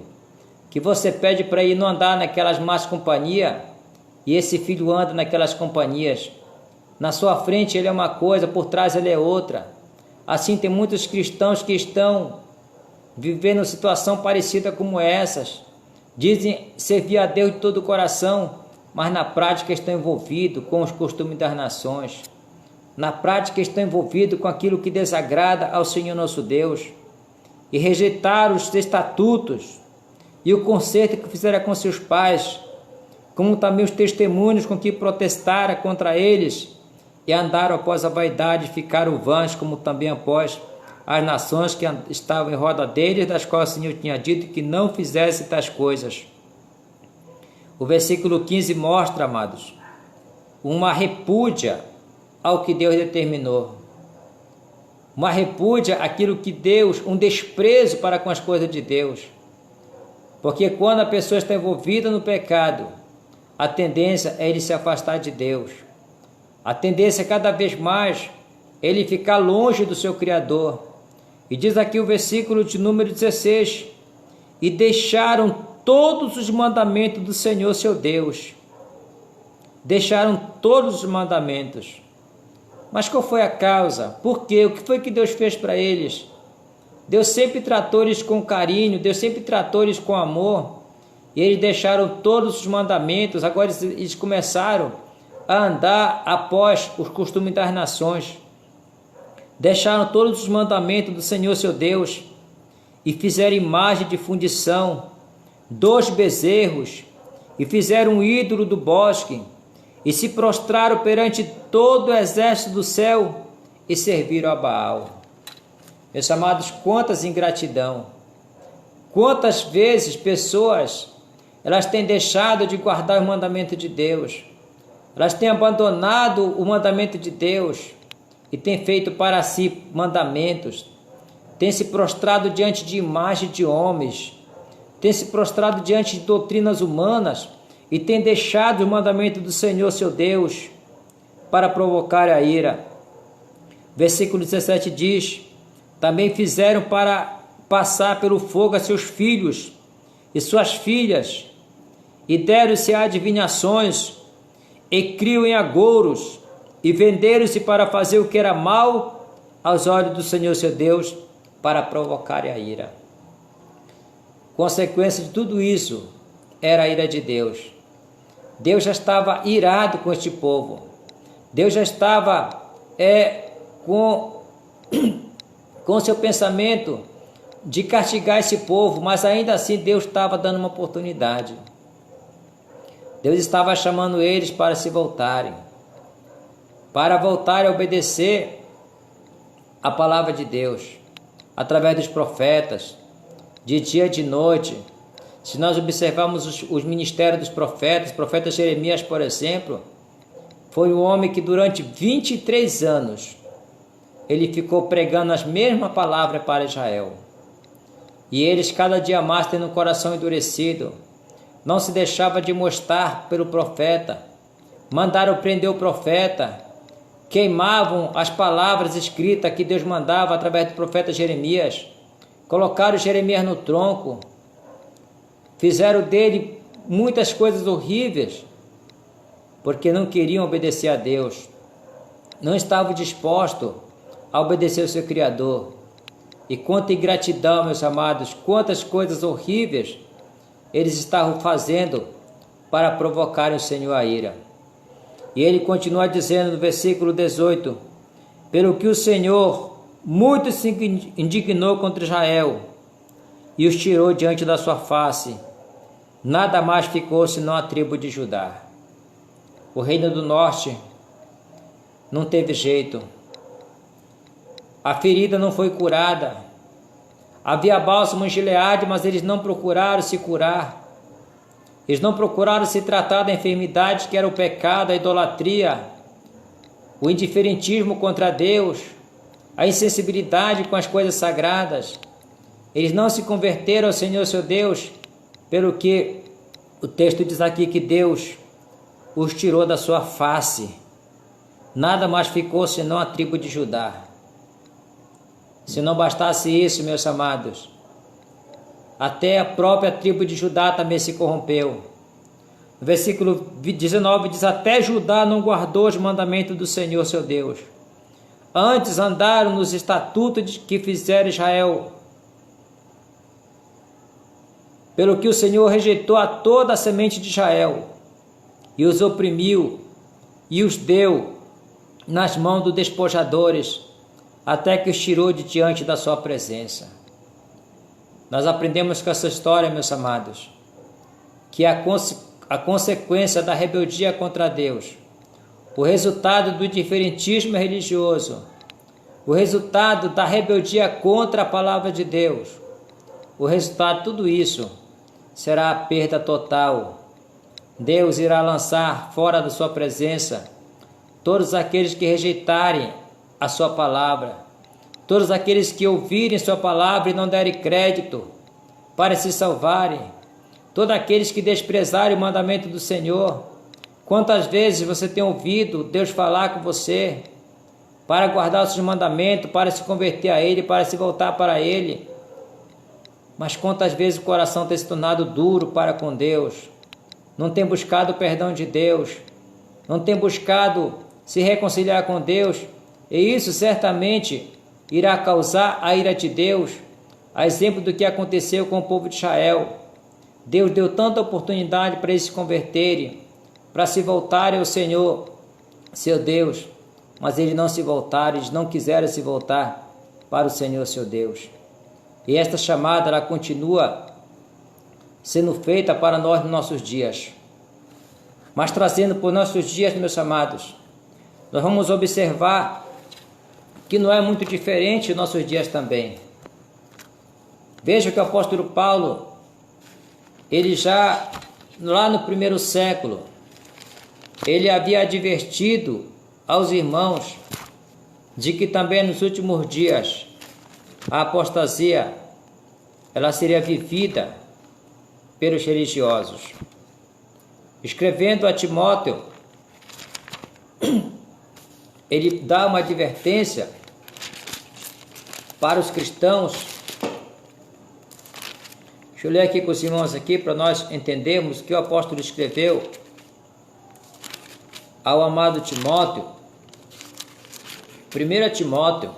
que você pede para ele não andar naquelas más companhias, e esse filho anda naquelas companhias. Na sua frente ele é uma coisa, por trás ele é outra. Assim tem muitos cristãos que estão vivendo situação parecida como essas. Dizem servir a Deus de todo o coração, mas na prática estão envolvidos com os costumes das nações. Na prática estão envolvidos com aquilo que desagrada ao Senhor nosso Deus. E rejeitaram os estatutos e o concerto que fizeram com seus pais, como também os testemunhos com que protestaram contra eles, e andaram após a vaidade, ficaram vãs, como também após as nações que estavam em roda deles, das quais o Senhor tinha dito que não fizesse tais coisas. O versículo 15 mostra, amados, uma repúdia ao que Deus determinou. Uma repúdia àquilo que Deus, um desprezo para com as coisas de Deus. Porque quando a pessoa está envolvida no pecado, a tendência é ele se afastar de Deus. A tendência é cada vez mais ele ficar longe do seu Criador. E diz aqui o versículo de número 16: e deixaram todos os mandamentos do Senhor seu Deus. Deixaram todos os mandamentos. Mas qual foi a causa? Por quê? O que foi que Deus fez para eles? Deus sempre tratou eles com carinho, Deus sempre tratou eles com amor. E eles deixaram todos os mandamentos, agora eles começaram a andar após os costumes das nações. Deixaram todos os mandamentos do Senhor seu Deus e fizeram imagem de fundição, 2 bezerros, e fizeram um ídolo do bosque, e se prostraram perante todo o exército do céu e serviram a Baal. Meus amados, quantas ingratidão! Quantas vezes pessoas elas têm deixado de guardar o mandamento de Deus, elas têm abandonado o mandamento de Deus e têm feito para si mandamentos, têm se prostrado diante de imagens de homens, têm se prostrado diante de doutrinas humanas e têm deixado o mandamento do Senhor seu Deus para provocar a ira. Versículo 17 diz: também fizeram para passar pelo fogo a seus filhos e suas filhas, e deram-se a adivinhações, e criam em agouros, e venderam-se para fazer o que era mal aos olhos do Senhor seu Deus, para provocar a ira. Consequência de tudo isso era a ira de Deus. Deus já estava irado com este povo. Deus já estava com seu pensamento de castigar esse povo, mas ainda assim Deus estava dando uma oportunidade. Deus estava chamando eles para se voltarem, para voltarem a obedecer a palavra de Deus, através dos profetas, de dia e de noite. Se nós observarmos os ministérios dos profetas, o profeta Jeremias, por exemplo, foi um homem que durante 23 anos, ele ficou pregando as mesmas palavras para Israel. E eles cada dia mais tendo o coração endurecido, não se deixava de mostrar pelo profeta, mandaram prender o profeta, queimavam as palavras escritas que Deus mandava através do profeta Jeremias, colocaram Jeremias no tronco, fizeram dele muitas coisas horríveis, porque não queriam obedecer a Deus, não estavam dispostos a obedecer ao seu Criador. E quanta ingratidão, meus amados, quantas coisas horríveis eles estavam fazendo para provocarem o Senhor a ira. E ele continua dizendo no versículo 18: pelo que o Senhor muito se indignou contra Israel e os tirou diante da sua face, nada mais ficou senão a tribo de Judá. O reino do norte não teve jeito. A ferida não foi curada. Havia bálsamo em Gileade, mas eles não procuraram se curar. Eles não procuraram se tratar da enfermidade que era o pecado, a idolatria, o indiferentismo contra Deus, a insensibilidade com as coisas sagradas. Eles não se converteram ao Senhor seu Deus, pelo que o texto diz aqui que Deus os tirou da sua face. Nada mais ficou senão a tribo de Judá. Se não bastasse isso, meus amados, até a própria tribo de Judá também se corrompeu. No versículo 19 diz: até Judá não guardou os mandamentos do Senhor seu Deus. Antes andaram nos estatutos que fizeram Israel, pelo que o Senhor rejeitou a toda a semente de Israel, e os oprimiu, e os deu nas mãos dos despojadores, até que os tirou de diante da sua presença. Nós aprendemos com essa história, meus amados, que a consequência da rebeldia contra Deus, o resultado do indiferentismo religioso, o resultado da rebeldia contra a palavra de Deus, o resultado de tudo isso será a perda total. Deus irá lançar fora da sua presença todos aqueles que rejeitarem a sua palavra, todos aqueles que ouvirem sua palavra e não derem crédito para se salvarem, todos aqueles que desprezarem o mandamento do Senhor. Quantas vezes você tem ouvido Deus falar com você para guardar os seus mandamentos, para se converter a Ele, para se voltar para Ele, mas quantas vezes o coração tem se tornado duro para com Deus, não tem buscado o perdão de Deus, não tem buscado se reconciliar com Deus, E isso certamente irá causar a ira de Deus, a exemplo do que aconteceu com o povo de Israel. Deus deu tanta oportunidade para eles se converterem, para se voltarem ao Senhor, seu Deus, mas eles não se voltaram, eles não quiseram se voltar para o Senhor, seu Deus. E esta chamada, ela continua sendo feita para nós nos nossos dias. Mas trazendo por nossos dias, meus amados, nós vamos observar que não é muito diferente nos nossos dias também. Veja que o apóstolo Paulo, ele já lá no primeiro século, ele havia advertido aos irmãos de que também nos últimos dias a apostasia ela seria vivida pelos religiosos. Escrevendo a Timóteo, ele dá uma advertência para os cristãos. Deixa eu ler aqui com os irmãos aqui para nós entendermos que o apóstolo escreveu ao amado Timóteo. 1 Timóteo,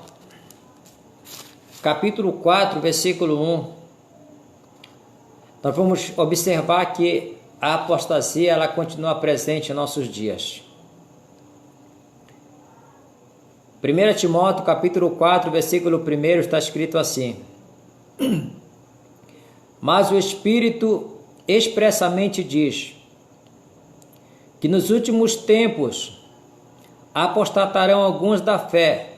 capítulo 4, versículo 1. Nós vamos observar que a apostasia ela continua presente em nossos dias. 1 Timóteo, capítulo 4, versículo 1, está escrito assim: Mas o Espírito expressamente diz que nos últimos tempos apostatarão alguns da fé,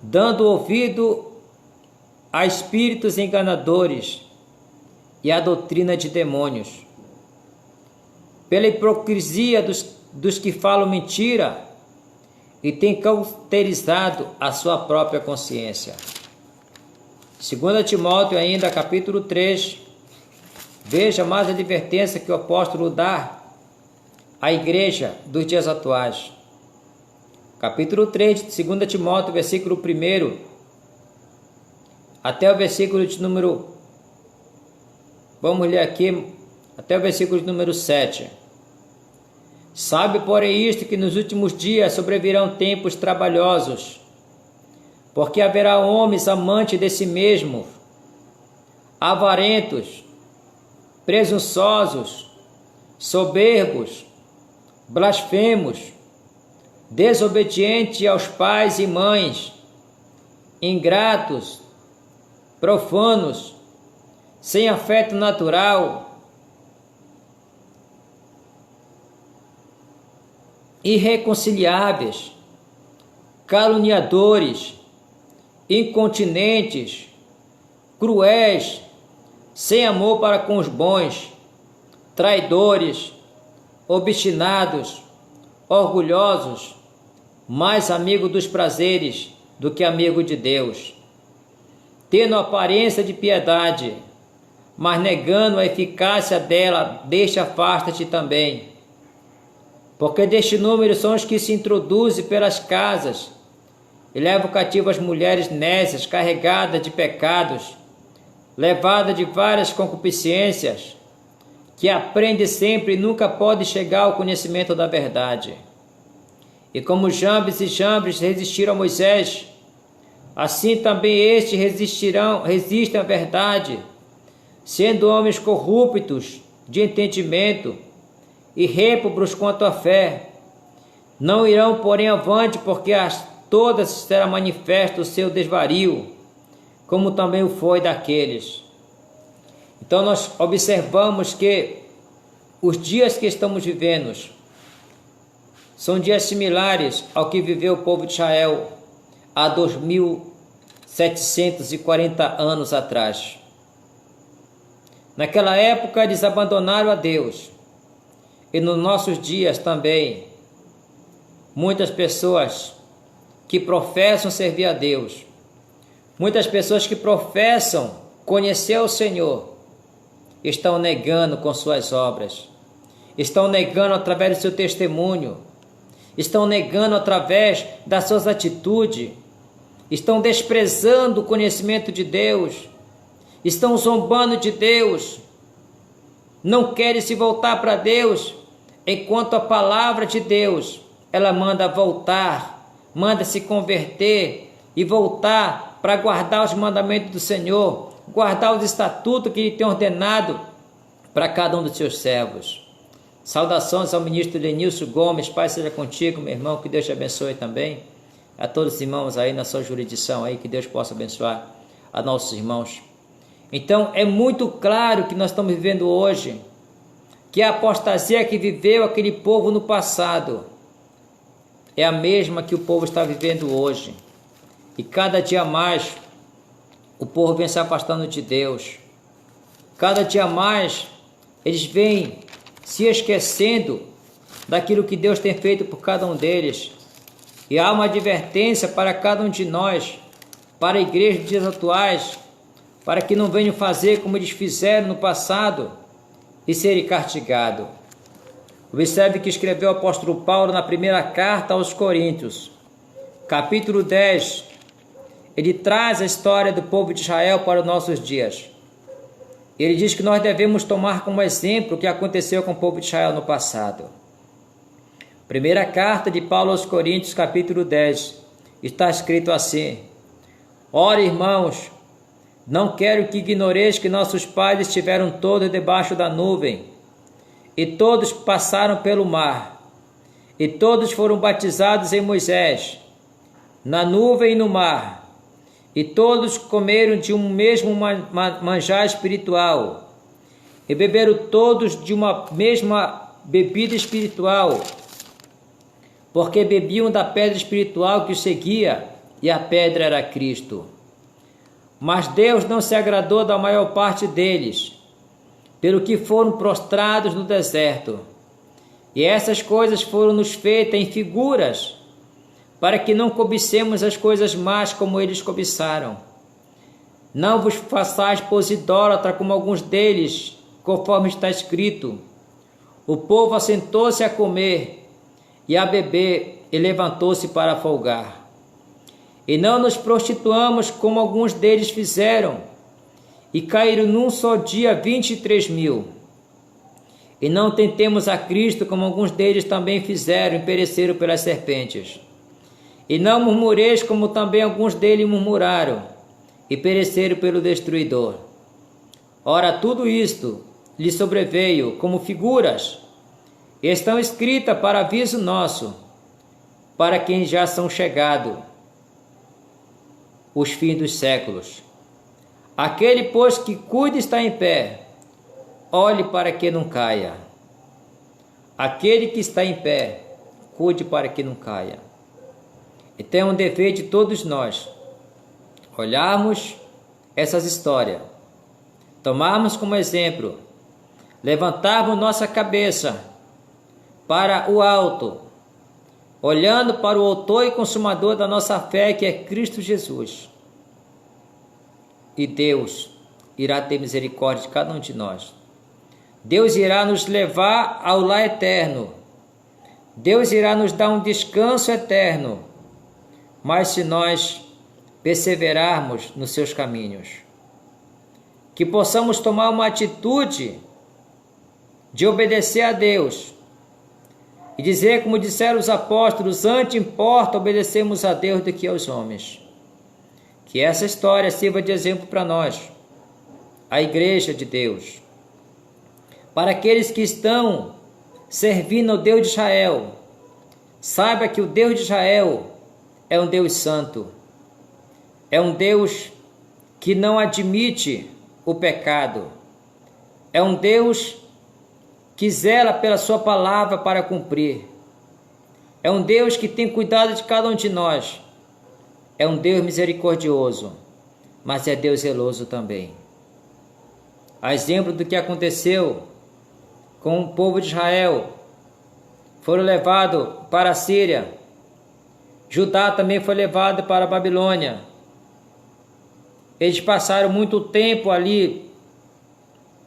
dando ouvido a espíritos enganadores e a doutrina de demônios. Pela hipocrisia dos que falam mentira e têm cauterizado a sua própria consciência. 2 Timóteo ainda, capítulo 3, veja mais a advertência que o apóstolo dá à igreja dos dias atuais. Capítulo 3 de 2 Timóteo, versículo 1, até o versículo de número, vamos ler aqui, até o versículo de número 7. Sabe, porém, isto, que nos últimos dias sobrevirão tempos trabalhosos, porque haverá homens amantes de si mesmos, avarentos, presunçosos, soberbos, blasfemos, desobedientes aos pais e mães, ingratos, profanos, sem afeto natural, irreconciliáveis, caluniadores, incontinentes, cruéis, sem amor para com os bons, traidores, obstinados, orgulhosos, mais amigo dos prazeres do que amigo de Deus, tendo aparência de piedade, mas negando a eficácia dela, afasta-te também. Porque deste número são os que se introduzem pelas casas e levam cativo as mulheres nécias, carregadas de pecados, levadas de várias concupiscências, que aprende sempre e nunca pode chegar ao conhecimento da verdade. E como Jambres e Jambres resistiram a Moisés, assim também estes resistem à verdade, sendo homens corruptos de entendimento e réprobos quanto à fé. Não irão, porém, avante, porque todas será manifesto o seu desvario, como também o foi daqueles. Então nós observamos que os dias que estamos vivendo são dias similares ao que viveu o povo de Israel há 2740 anos atrás. Naquela época eles abandonaram a Deus. E nos nossos dias também, muitas pessoas que professam servir a Deus, muitas pessoas que professam conhecer o Senhor, estão negando com suas obras, estão negando através do seu testemunho, estão negando através das suas atitudes, estão desprezando o conhecimento de Deus, estão zombando de Deus, não querem se voltar para Deus, enquanto a palavra de Deus, ela manda voltar, manda se converter e voltar para guardar os mandamentos do Senhor, guardar os estatutos que Ele tem ordenado para cada um dos seus servos. Saudações ao ministro Lenilson Gomes, Pai seja contigo, meu irmão, que Deus te abençoe também. A todos os irmãos aí na sua jurisdição aí, que Deus possa abençoar a nossos irmãos. Então é muito claro que nós estamos vivendo hoje, que a apostasia que viveu aquele povo no passado é a mesma que o povo está vivendo hoje. E cada dia mais o povo vem se afastando de Deus. Cada dia mais eles vêm se esquecendo daquilo que Deus tem feito por cada um deles. E há uma advertência para cada um de nós, para a igreja dos dias atuais, para que não venham fazer como eles fizeram no passado e serem castigados. Observe que escreveu o apóstolo Paulo na primeira carta aos Coríntios, capítulo 10. Ele traz a história do povo de Israel para os nossos dias. Ele diz que nós devemos tomar como exemplo o que aconteceu com o povo de Israel no passado. Primeira carta de Paulo aos Coríntios, capítulo 10, está escrito assim: Ora, irmãos, não quero que ignoreis que nossos pais estiveram todos debaixo da nuvem, e todos passaram pelo mar, e todos foram batizados em Moisés, na nuvem e no mar, e todos comeram de um mesmo manjar espiritual, e beberam todos de uma mesma bebida espiritual, porque bebiam da pedra espiritual que os seguia, e a pedra era Cristo. Mas Deus não se agradou da maior parte deles, pelo que foram prostrados no deserto. E essas coisas foram-nos feitas em figuras, para que não cobicemos as coisas más como eles cobiçaram. Não vos façais pois idólatra como alguns deles, conforme está escrito: o povo assentou-se a comer e a beber, e levantou-se para folgar. E não nos prostituamos como alguns deles fizeram, e caíram num só dia 23.000. E não tentemos a Cristo como alguns deles também fizeram e pereceram pelas serpentes. E não murmureis como também alguns deles murmuraram e pereceram pelo destruidor. Ora, tudo isto lhe sobreveio como figuras, e estão escritas para aviso nosso, para quem já são chegados os fins dos séculos. Aquele, pois, que cuida está em pé, olhe para que não caia. Aquele que está em pé, cuide para que não caia. Então é um dever de todos nós olharmos essas histórias, tomarmos como exemplo, levantarmos nossa cabeça para o alto, olhando para o autor e consumador da nossa fé, que é Cristo Jesus. E Deus irá ter misericórdia de cada um de nós. Deus irá nos levar ao lar eterno. Deus irá nos dar um descanso eterno. Mas se nós perseverarmos nos seus caminhos, que possamos tomar uma atitude de obedecer a Deus e dizer, como disseram os apóstolos: antes importa obedecermos a Deus do que aos homens. Que essa história sirva de exemplo para nós, a Igreja de Deus, para aqueles que estão servindo ao Deus de Israel. Saiba que o Deus de Israel é um Deus santo, é um Deus que não admite o pecado, é um Deus que zela pela sua palavra para cumprir, é um Deus que tem cuidado de cada um de nós, é um Deus misericordioso, mas é Deus zeloso também. A exemplo do que aconteceu com o povo de Israel, foram levados para a Síria, Judá também foi levado para a Babilônia. Eles passaram muito tempo ali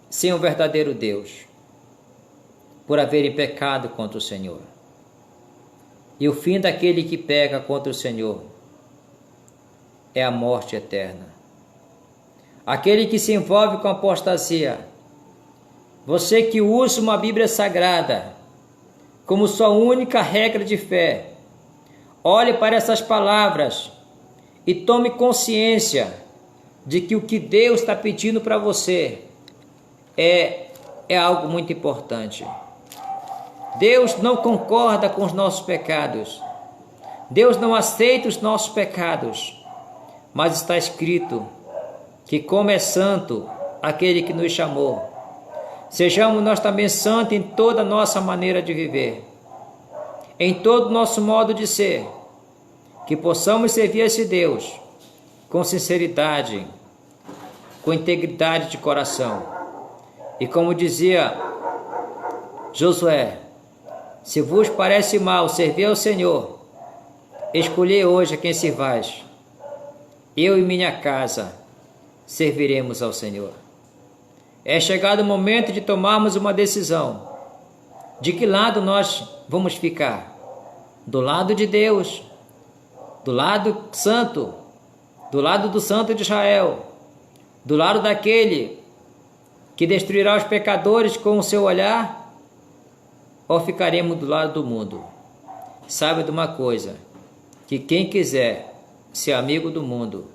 sem o verdadeiro Deus, por haverem pecado contra o Senhor. E o fim daquele que peca contra o Senhor é a morte eterna. Aquele que se envolve com apostasia, você que usa uma Bíblia Sagrada como sua única regra de fé, Olhe para essas palavras e tome consciência de que o que Deus está pedindo para você é algo muito importante. Deus não concorda com os nossos pecados. Deus não aceita os nossos pecados. Mas está escrito que, como é santo aquele que nos chamou, sejamos nós também santos em toda a nossa maneira de viver, em todo o nosso modo de ser, que possamos servir a esse Deus com sinceridade, com integridade de coração. E como dizia Josué, se vos parece mal servir ao Senhor, escolhei hoje a quem servais. Eu e minha casa serviremos ao Senhor. É chegado o momento de tomarmos uma decisão. De que lado nós vamos ficar? Do lado de Deus, do lado santo, do lado do Santo de Israel, do lado daquele que destruirá os pecadores com o seu olhar, ou ficaremos do lado do mundo? Saiba de uma coisa, que quem quiser ser amigo do mundo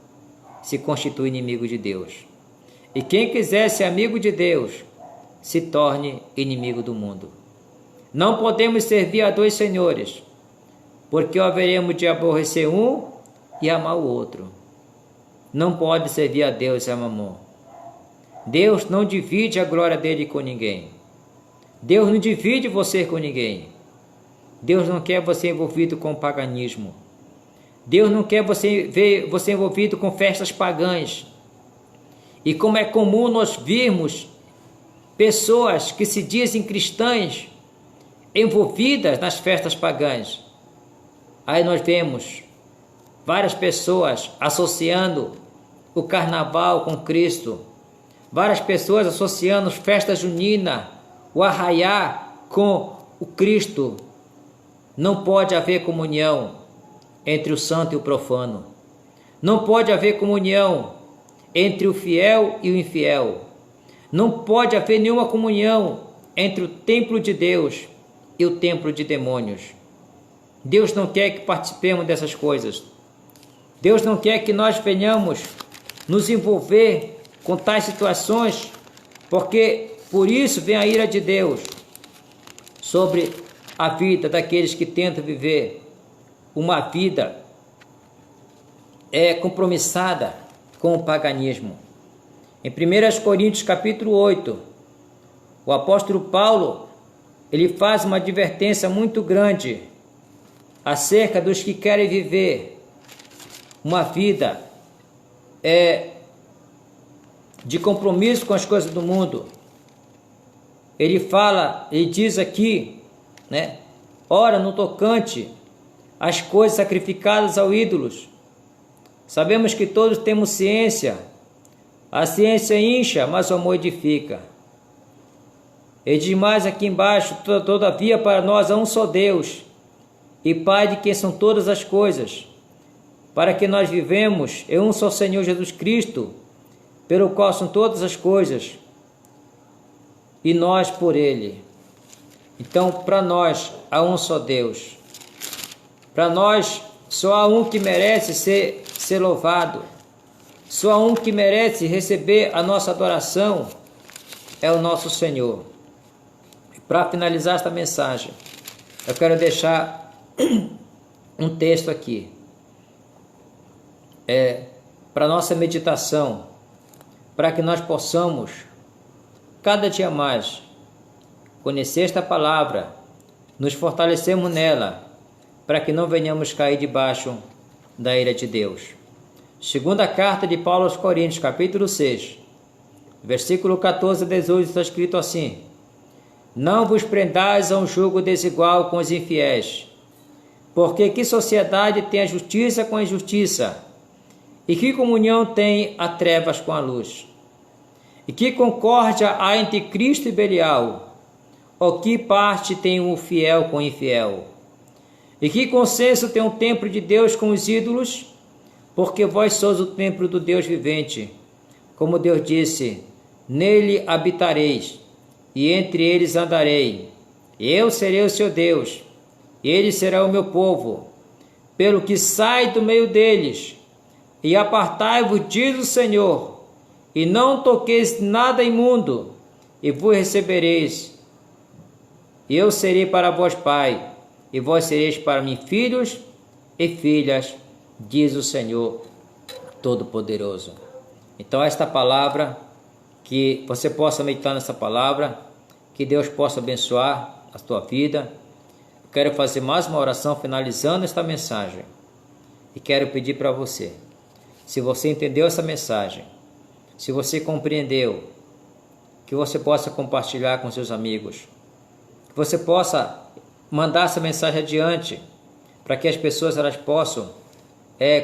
se constitui inimigo de Deus. E quem quiser ser amigo de Deus se torne inimigo do mundo. Não podemos servir a dois senhores, porque haveremos de aborrecer um e amar o outro. Não pode servir a Deus e a Mamon. Deus não divide a glória dele com ninguém. Deus não divide você com ninguém. Deus não quer você envolvido com o paganismo. Deus não quer ver você envolvido com festas pagãs. E como é comum nós virmos pessoas que se dizem cristãs envolvidas nas festas pagãs. Aí nós vemos várias pessoas associando o carnaval com Cristo. Várias pessoas associando festa junina, o arraiá com o Cristo. Não pode haver comunhão entre o santo e o profano. Não pode haver comunhão entre o fiel e o infiel. Não pode haver nenhuma comunhão entre o templo de Deus e o templo de demônios. Deus não quer que participemos dessas coisas. Deus não quer que nós venhamos nos envolver com tais situações, porque por isso vem a ira de Deus sobre a vida daqueles que tentam viver uma vida compromissada com o paganismo. Em 1 Coríntios capítulo 8, o apóstolo Paulo, ele faz uma advertência muito grande acerca dos que querem viver uma vida de compromisso com as coisas do mundo. Ele diz aqui, né? Ora, no tocante às coisas sacrificadas aos ídolos, sabemos que todos temos ciência. A ciência incha, mas o amor edifica. Ele diz mais aqui embaixo: todavia para nós há um só Deus, e Pai de quem são todas as coisas, para que nós vivemos em um só Senhor Jesus Cristo, pelo qual são todas as coisas, e nós por Ele. Então, para nós há um só Deus. Para nós só há um que merece ser louvado. Só há um que merece receber a nossa adoração, é o nosso Senhor. Para finalizar esta mensagem, eu quero deixar um texto aqui, para nossa meditação, para que nós possamos cada dia mais conhecer esta palavra, nos fortalecermos nela, para que não venhamos cair debaixo da ira de Deus. Segunda carta de Paulo aos Coríntios, capítulo 6, versículo 14 a 18, está escrito assim: não vos prendais a um jugo desigual com os infiéis, porque que sociedade tem a justiça com a injustiça? E que comunhão tem a trevas com a luz? E que concórdia há entre Cristo e Belial? Ou que parte tem o fiel com o infiel? E que consenso tem o templo de Deus com os ídolos? Porque vós sois o templo do Deus vivente. Como Deus disse: nele habitareis, e entre eles andarei. Eu serei o seu Deus, e ele será o meu povo. pelo que sai do meio deles, e apartai-vos, diz o Senhor, e não toqueis nada imundo, e vos recebereis, e eu serei para vós pai, e vós sereis para mim filhos e filhas, diz o Senhor Todo-Poderoso. Então esta palavra, que você possa meditar nessa palavra, que Deus possa abençoar a tua vida. Eu quero fazer mais uma oração finalizando esta mensagem, e quero pedir para você, se você entendeu essa mensagem, se você compreendeu, que você possa compartilhar com seus amigos, que você possa mandar essa mensagem adiante, para que as pessoas elas possam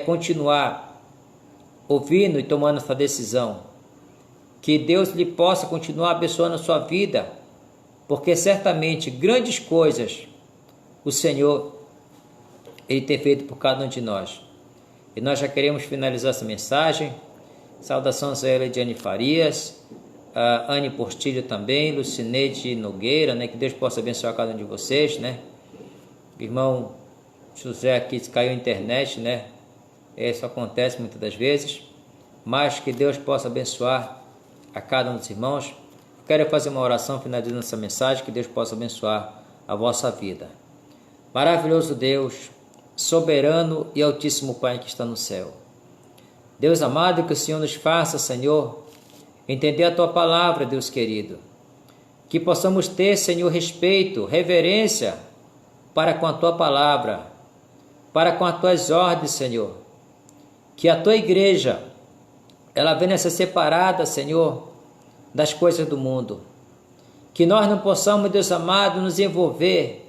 continuar ouvindo e tomando essa decisão. Que Deus lhe possa continuar abençoando a sua vida, porque certamente grandes coisas o Senhor Ele tem feito por cada um de nós. E nós já queremos finalizar essa mensagem. Saudações a Elidiane Farias, a Anne Portilho também, Lucineide Nogueira, né? Que Deus possa abençoar cada um de vocês, né? Irmão José aqui caiu a internet, né? Isso acontece muitas das vezes, mas que Deus possa abençoar a cada um dos irmãos. Quero fazer uma oração finalizando essa mensagem, que Deus possa abençoar a vossa vida. Maravilhoso Deus, soberano e altíssimo Pai que está no céu. Deus amado, que o Senhor nos faça, Senhor, entender a Tua palavra, Deus querido. Que possamos ter, Senhor, respeito, reverência para com a Tua palavra, para com as Tuas ordens, Senhor. Que a Tua igreja, ela venha a ser separada, Senhor, das coisas do mundo. Que nós não possamos, Deus amado, nos envolver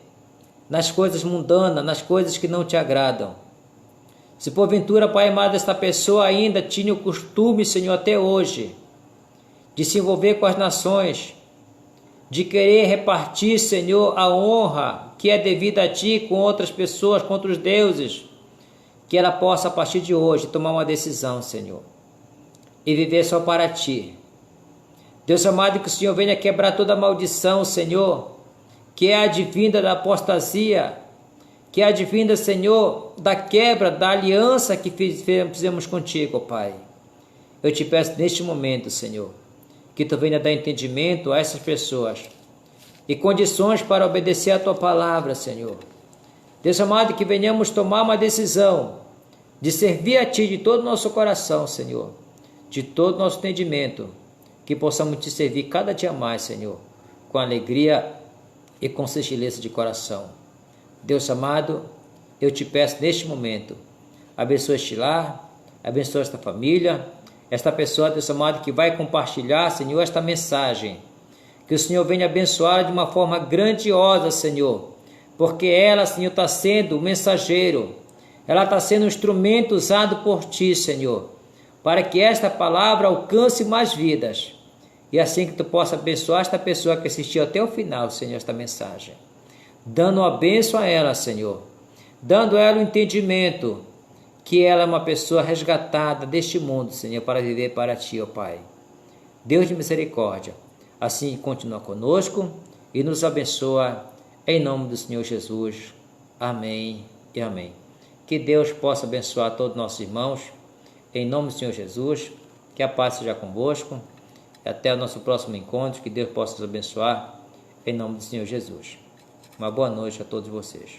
nas coisas mundanas, nas coisas que não Te agradam. Se porventura, Pai amado, esta pessoa ainda tinha o costume, Senhor, até hoje, de se envolver com as nações, de querer repartir, Senhor, a honra que é devida a Ti com outras pessoas, com outros deuses, que ela possa, a partir de hoje, tomar uma decisão, Senhor, e viver só para Ti. Deus amado, que o Senhor venha quebrar toda a maldição, Senhor, que é advinda da apostasia, que é advinda, Senhor, da quebra da aliança que fizemos contigo, Pai. Eu te peço neste momento, Senhor, que Tu venha dar entendimento a essas pessoas e condições para obedecer a Tua palavra, Senhor. Deus amado, que venhamos tomar uma decisão de servir a Ti de todo o nosso coração, Senhor, de todo o nosso entendimento, que possamos Te servir cada dia mais, Senhor, com alegria e com singeleza de coração. Deus amado, eu Te peço neste momento, abençoa este lar, abençoa esta família, esta pessoa, Deus amado, que vai compartilhar, Senhor, esta mensagem. Que o Senhor venha abençoar de uma forma grandiosa, Senhor, porque ela, Senhor, está sendo o mensageiro, ela está sendo um instrumento usado por Ti, Senhor, para que esta palavra alcance mais vidas. E assim que Tu possa abençoar esta pessoa que assistiu até o final, Senhor, esta mensagem. Dando uma bênção a ela, Senhor, dando a ela o entendimento que ela é uma pessoa resgatada deste mundo, Senhor, para viver para Ti, ó Pai. Deus de misericórdia, assim continua conosco e nos abençoa, em nome do Senhor Jesus. Amém e amém. Que Deus possa abençoar todos os nossos irmãos, em nome do Senhor Jesus, que a paz seja convosco, e até o nosso próximo encontro, que Deus possa nos abençoar, em nome do Senhor Jesus. Uma boa noite a todos vocês.